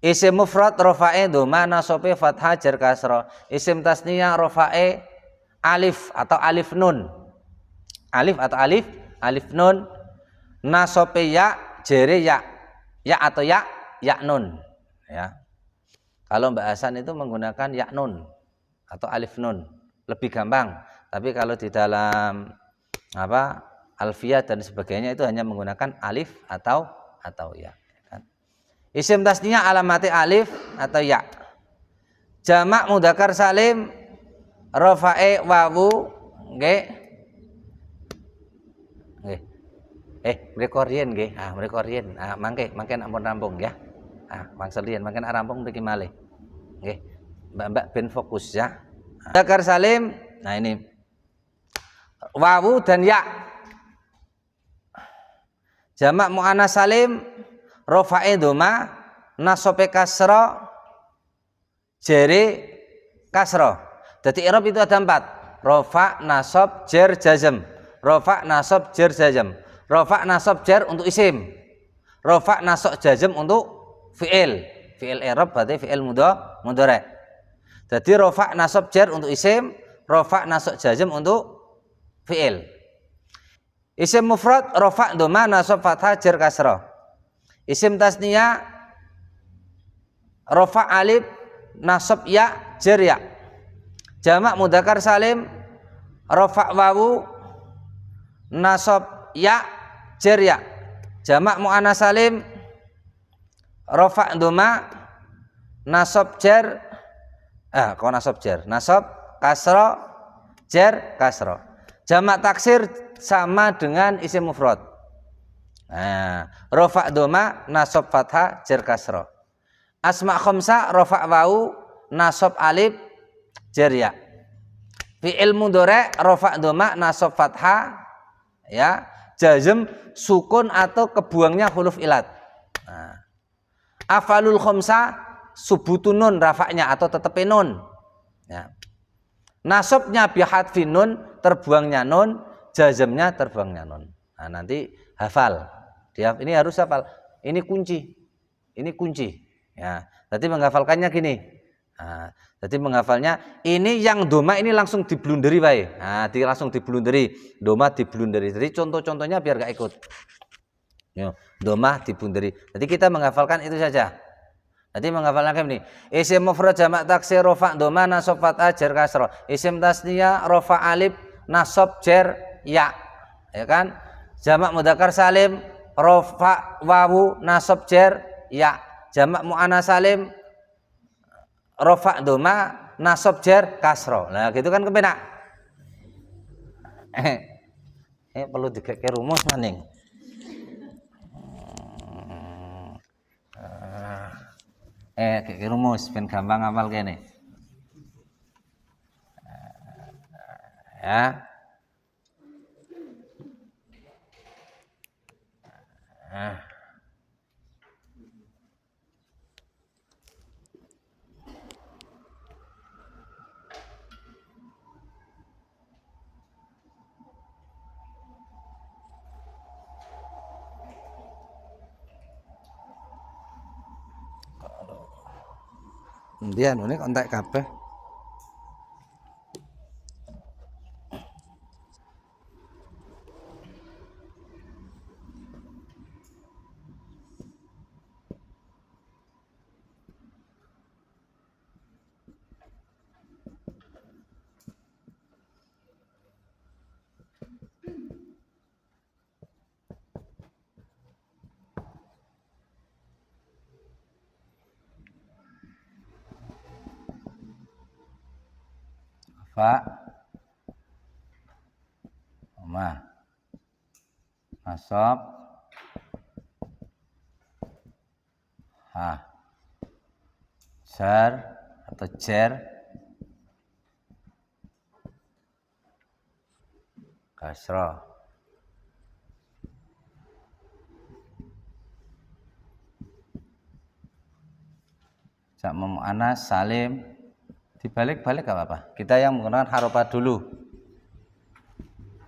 A: Isim mufrad rafa'e dhamma nasobe fathah jar kasra. Isim tasniyah rafa'e alif atau alif nun. Alif atau alif nun. Nasobe ya jere ya. Ya atau ya nun. Ya. Kalau Mbak Hasan itu menggunakan ya nun atau alif nun. Lebih gampang. Tapi kalau di dalam apa alfiyah dan sebagainya itu hanya menggunakan alif atau ya. Isim tasniyah alamati alif atau ya. Jamak mudzakkar salim rafa'e wawu nggih. Nggih. Mriko riyen nggih. Mriko riyen. Mangke ampun rampung ya. Mangsa riyen mangke rampung mriki malih. Nggih. Mbak ben fokus ya. Mudzakkar salim. Nah ini wawu dan ya. Jamak muannats salim rafa'e dhamma nasobe kasra jere kasra. Jadi i'rab itu ada 4. Rafa, nasab, jar, jazm. Rafa, nasab, jar, jazm. Rafa, nasab, jar untuk isim. Rafa, nasab, jazm untuk fi'il. Fi'il i'rab berarti fi'il mudhari. Jadi rafa, nasab, jar untuk isim, rafa, nasab, jazm untuk fi'il. Isim mufrad rafa, dhamma, nasab, fathah, jar, kasra. Isim tasniyah rafa alif nasab ya jar ya. Jamak mudzakkar salim rafa wawu nasab ya jar ya. Jamak muannas salim rafa dhamma nasab jar nasab kasra jar kasra. Jamak taksir sama dengan isim mufrad. Nah, rafa dhamma nasab fathah jar kasra. Asma khamsa rafa wawu nasab alif jar ya. Fi'il mudhari' rafa dhamma nasab fathah ya, jazm sukun atau kebuangnya huruf ilat. Nah, afalul khamsa subutun nun rafa'nya atau tetepin nun. Ya. Nasabnya bihadfin nun, terbuangnya nun, jazmnya terbuangnya nun. Nah, nanti hafal. Ini harus hafal. Ini kunci. Ini kunci. Ya. Jadi menghafalkannya gini. Nah, jadi menghafalnya ini yang doma ini langsung diblunderi baik. Nah, langsung diblunderi. Doma diblunderi. Jadi contoh-contohnya biar gak ikut. Yo, doma diblunderi. Jadi kita menghafalkan itu saja. Jadi menghafalnya kayak ini. Isim mufrad jamak taksir rafa dhamma nasab fathah jar kasra. Isim tasniyah rafa alif nasab jar ya. Ya kan? Jamak mudzakkar salim rafa wawu nasab jar ya. Jamak muannas salim rafa dhamma nasab jar kasra. Nah, gitu kan kepenak. Perlu dikeke rumus maning. Kayak rumus ben gampang hafal kene. Ya. Endi anune kok entek kabeh. Fa ma nasab ha jar atau jar kasra. Jamak muannas salim dibalik-balik gak apa-apa. Kita yang menggunakan harofat dulu.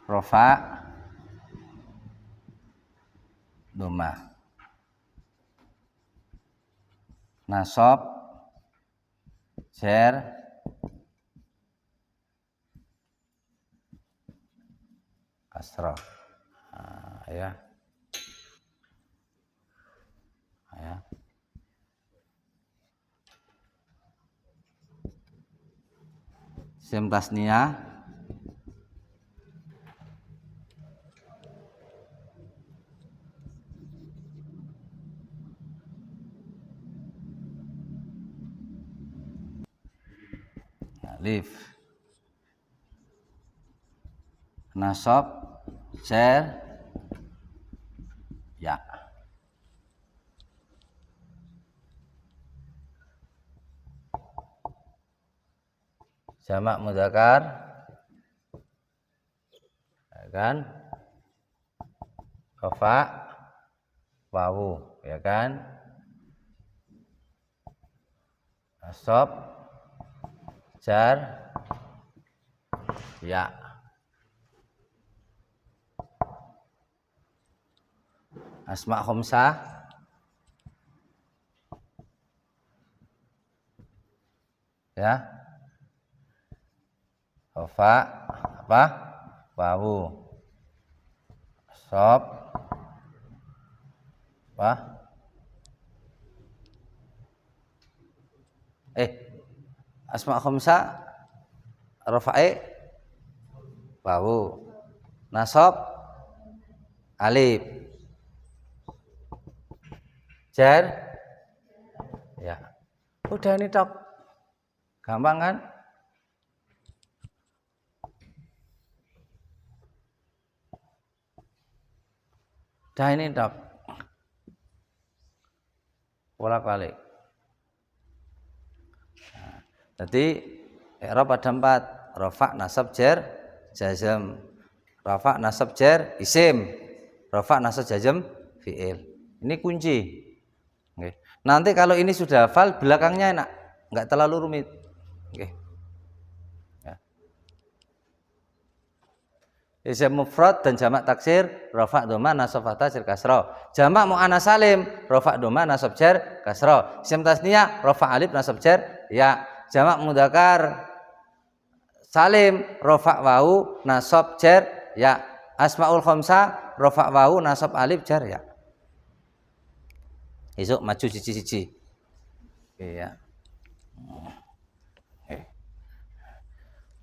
A: Rafa dhamma nasab jar kasra. Nah, ya. Ya. Isim tasniyah alif nasab jar ya. Jamak mudzakkar ya kan, rafa wawu ya kan, nasab jar ya. Asma khamsah ya, rafa apa wawu nasab apa Asma khamsa rafa'i wawu, nasab alif, jar ya. Udah ini tok. Gampang kan? Udah ini tok. Bolak-balik. Jadi i'rab ada 4, rafa, nasab, jar, jazm. Rafa, nasab, jar, isim. Rafa, nasab, jazm, fi'il. Ini kunci. Oke. Nanti kalau ini sudah hafal, belakangnya enak, enggak terlalu rumit. Oke. Ya. Isim mufrad dan jamak taksir, rafa, dhamma, nasab, fathah, jar, kasra. Jamak muannas salim, rafa, dhamma, nasab, jar, kasra. Isim tasniyah, rafa, alif, nasab, jar, ya. Jamak mudzakkar salim, rafa, wawu, nasab, jar, ya. Asmaul khamsa, rafa, wawu, nasab, alif, jar, ya. Esok maju siji-siji. Iya.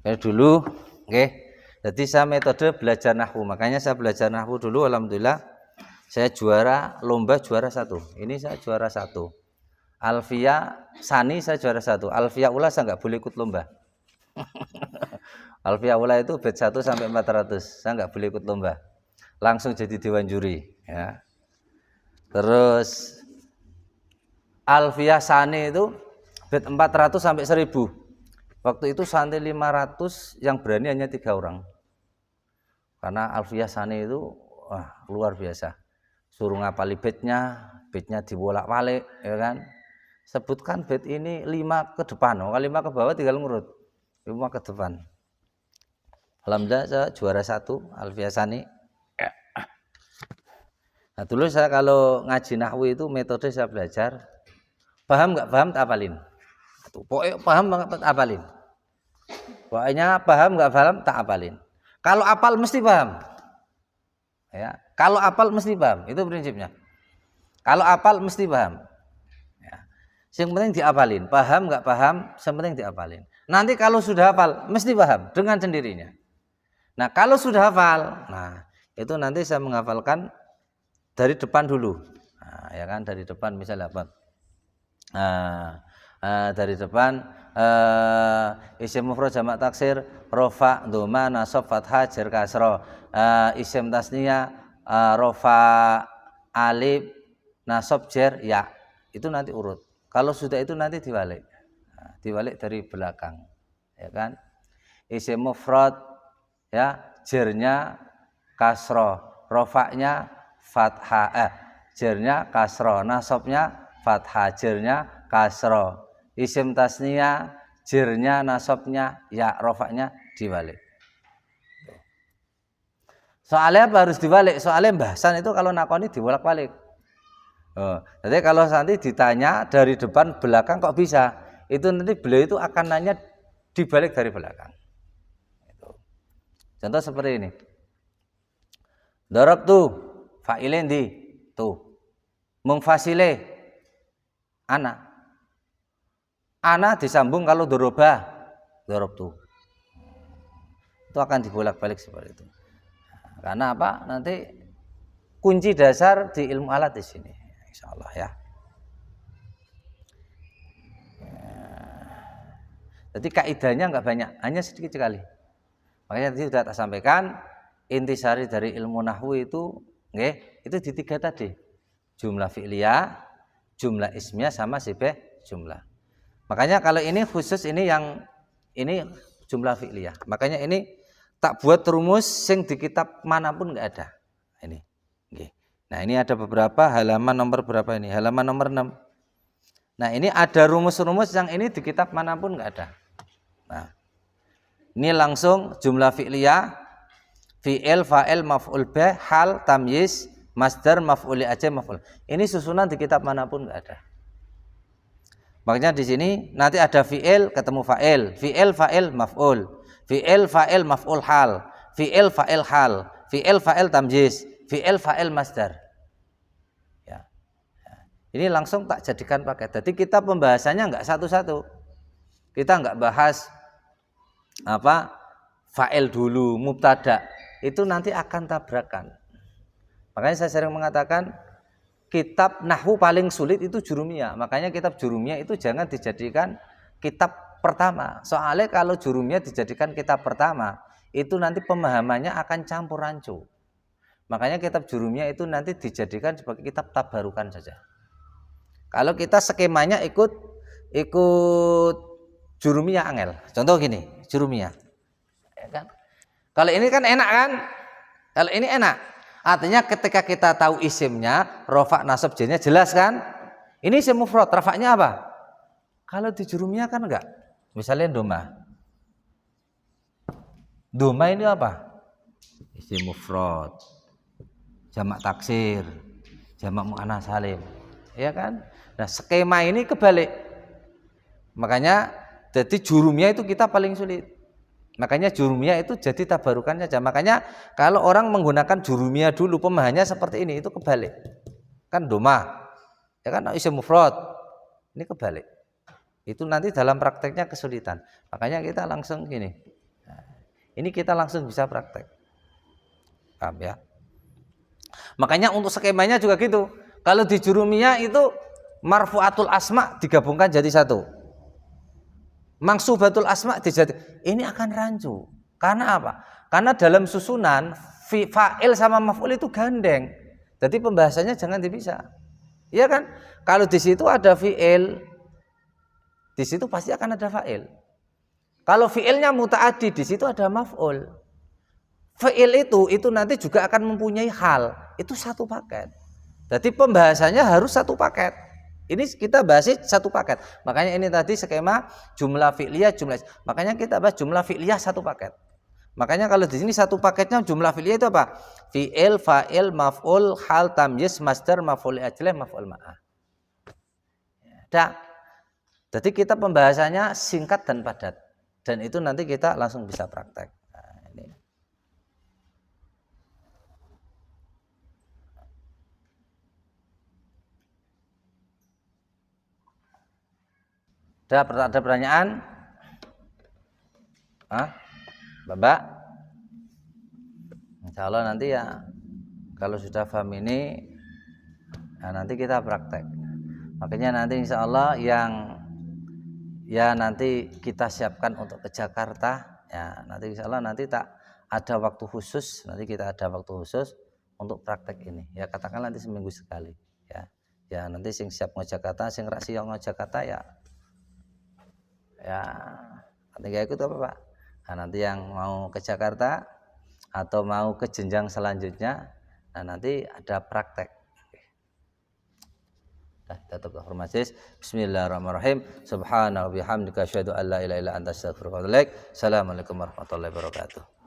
A: Dulu, oke. Jadi saya metode belajar nahwu. Makanya saya belajar nahwu dulu, alhamdulillah. Saya juara lomba juara 1. Ini saya juara 1. Alfia Sani saya juara 1. Alfia Ula saya nggak boleh ikut lomba. Alfia Ula itu bed 1 sampai 400. Saya nggak boleh ikut lomba. Langsung jadi dewan juri. Ya. Terus Alfia Sani itu bed 400 sampai 1000. Waktu itu santri 500 yang berani hanya 3 orang. Karena Alfia Sani itu luar biasa. Suruh ngapali bednya dibolak-balik, ya kan? Sebutkan bed ini 5 ke depan, kalau 5 ke bawah tinggal ngurut. 5 ke depan. Alhamdulillah saya juara 1 Alfia Sani. Nah, dulu saya kalau ngaji nahwu itu metode saya belajar. Paham nggak paham tak apalin. Pokoknya paham nggak tak apalin. Pokoknya paham nggak paham tak apalin. Kalau apal mesti paham. Ya, kalau apal mesti paham. Itu prinsipnya. Kalau apal mesti paham. Yang penting diapalin, paham nggak paham, yang penting diapalin. Nanti kalau sudah hafal, mesti paham dengan sendirinya. Nah kalau sudah hafal, nah itu nanti saya menghafalkan dari depan dulu. Nah, ya kan dari depan misalnya apa? Dari depan isim mufrad jamak taksir, rafa, dhamma, nasab, fathah, jar, kasra. Isim tasniyah, rafa, alif, nasab, jar, ya. Itu nanti urut. Kalau sudah itu nanti diwalik. Nah, diwalik dari belakang. Ya kan? Isim mufrad ya, jarnya kasra, rafa'nya fathah, jarnya kasra, nasabnya fathah, jarnya kasra. Isim tasniyah, jarnya nasabnya ya, rafa'nya diwalik. Soalnya apa harus diwalik? Soalnya bahasan itu kalau nakoni dibolak-balik. Jadi kalau nanti ditanya dari depan belakang kok bisa, itu nanti beliau itu akan nanya dibalik dari belakang. Contoh seperti ini. Darabtu fa'ilin di tuh. Mungfasile ana disambung kalau doroba darabtu. Itu akan dibolak-balik seperti itu. Karena apa? Nanti kunci dasar di ilmu alat di sini. Insyaallah ya. Jadi kaidahnya enggak banyak, hanya sedikit sekali. Makanya tadi sudah tak sampaikan intisari dari ilmu nahwu itu, itu di 3 tadi. Jumlah fi'liyah, jumlah ismiyah sama sibah jumlah. Makanya kalau ini khusus ini yang ini jumlah fi'liyah. Makanya ini tak buat rumus sing di kitab manapun enggak ada. Ini. Nggih. Nah, ini ada beberapa halaman nomor berapa ini? Halaman nomor 6. Nah, ini ada rumus-rumus yang ini di kitab manapun enggak ada. Nah, ini langsung jumlah fi'liyah, fi'il, fa'il, maf'ul bih, hal, tamyiz, masdar, maf'ul ajam, maf'ul. Ini susunan di kitab manapun enggak ada. Makanya di sini nanti ada fi'il ketemu fa'il, fi'il, fa'il, maf'ul, fi'il, fa'il, maf'ul hal, fi'il, fa'il hal, fi'il, fa'il tamyiz, fi'il, fa'il, masdar. Ya. Ini langsung tak jadikan paket. Jadi kita pembahasannya enggak satu-satu. Kita nggak bahas apa fa'il dulu, mubtada. Itu nanti akan tabrakan. Makanya saya sering mengatakan kitab nahwu paling sulit itu jurumiyah. Makanya kitab jurumiyah itu jangan dijadikan kitab pertama. Soalnya kalau jurumiyah dijadikan kitab pertama, itu nanti pemahamannya akan campur rancu. Makanya kitab jurumiyah itu nanti dijadikan sebagai kitab tabarukan saja. Kalau kita skemanya ikut jurumiyah angel. Contoh gini, jurumiyah. Ya kan? Kalau ini kan enak kan? Kalau ini enak. Artinya ketika kita tahu isimnya, rofa nasab jennya jelas kan? Ini isim mufrad, rafa'nya apa? Kalau di jurumiyah kan enggak. Misalnya doma. Doma ini apa? Isim mufrad. Jamak taksir, jamak muannats salim. Ya kan? Nah, skema ini kebalik. Makanya jadi jurumiyah itu kita paling sulit. Makanya jurumiyah itu jadi tabarukan saja. Makanya kalau orang menggunakan jurumiyah dulu pemahamannya seperti ini, itu kebalik. Kan doma. Ya kan isim mufrad. Ini kebalik. Itu nanti dalam prakteknya kesulitan. Makanya kita langsung gini. Nah, ini kita langsung bisa praktek. Paham ya? Makanya untuk skemanya juga gitu. Kalau di jurumiyah itu marfu'atul asma digabungkan jadi satu. Mangsubatul asma dijadi. Ini akan rancu. Karena apa? Karena dalam susunan fa'il sama maf'ul itu gandeng. Jadi pembahasannya jangan dipisah. Iya kan? Kalau di situ ada fi'il, di situ pasti akan ada fa'il. Kalau fi'ilnya muta'addi, di situ ada maf'ul. Fi'il itu nanti juga akan mempunyai hal. Itu satu paket. Jadi pembahasannya harus satu paket. Ini kita bahas satu paket. Makanya ini tadi skema jumlah fi'liyah, jumlah. Makanya kita bahas jumlah fi'liyah satu paket. Makanya kalau di sini satu paketnya jumlah fi'liyah itu apa? Fi'il, fa'il, maf'ul, hal, tamyiz, masdar, maf'ul ajlih, maf'ul ma'ah. Dah. Jadi kita pembahasannya singkat dan padat. Dan itu nanti kita langsung bisa praktek. Nah, ini. Ada pertanyaan? Bapak? Insya Allah nanti ya kalau sudah paham ini, nah nanti kita praktek. Makanya nanti insya Allah yang ya nanti kita siapkan untuk ke Jakarta, ya nanti insya Allah nanti tak ada waktu khusus, nanti kita ada waktu khusus untuk praktek ini. Ya katakan nanti seminggu sekali, ya. Ya nanti sing siap mau Jakarta, sing rak siap mau Jakarta ya nanti gak ikut apa Pak? Nah, nanti yang mau ke Jakarta atau mau ke jenjang selanjutnya, nah nanti ada praktek. Tetap hormatis. Bismillahirrahmanirrahim. Subhanallahi wa bihamdika asyhadu an la ilaha illa anta astaghfiruka wa atubu ilaik. Assalamualaikum warahmatullahi wabarakatuh.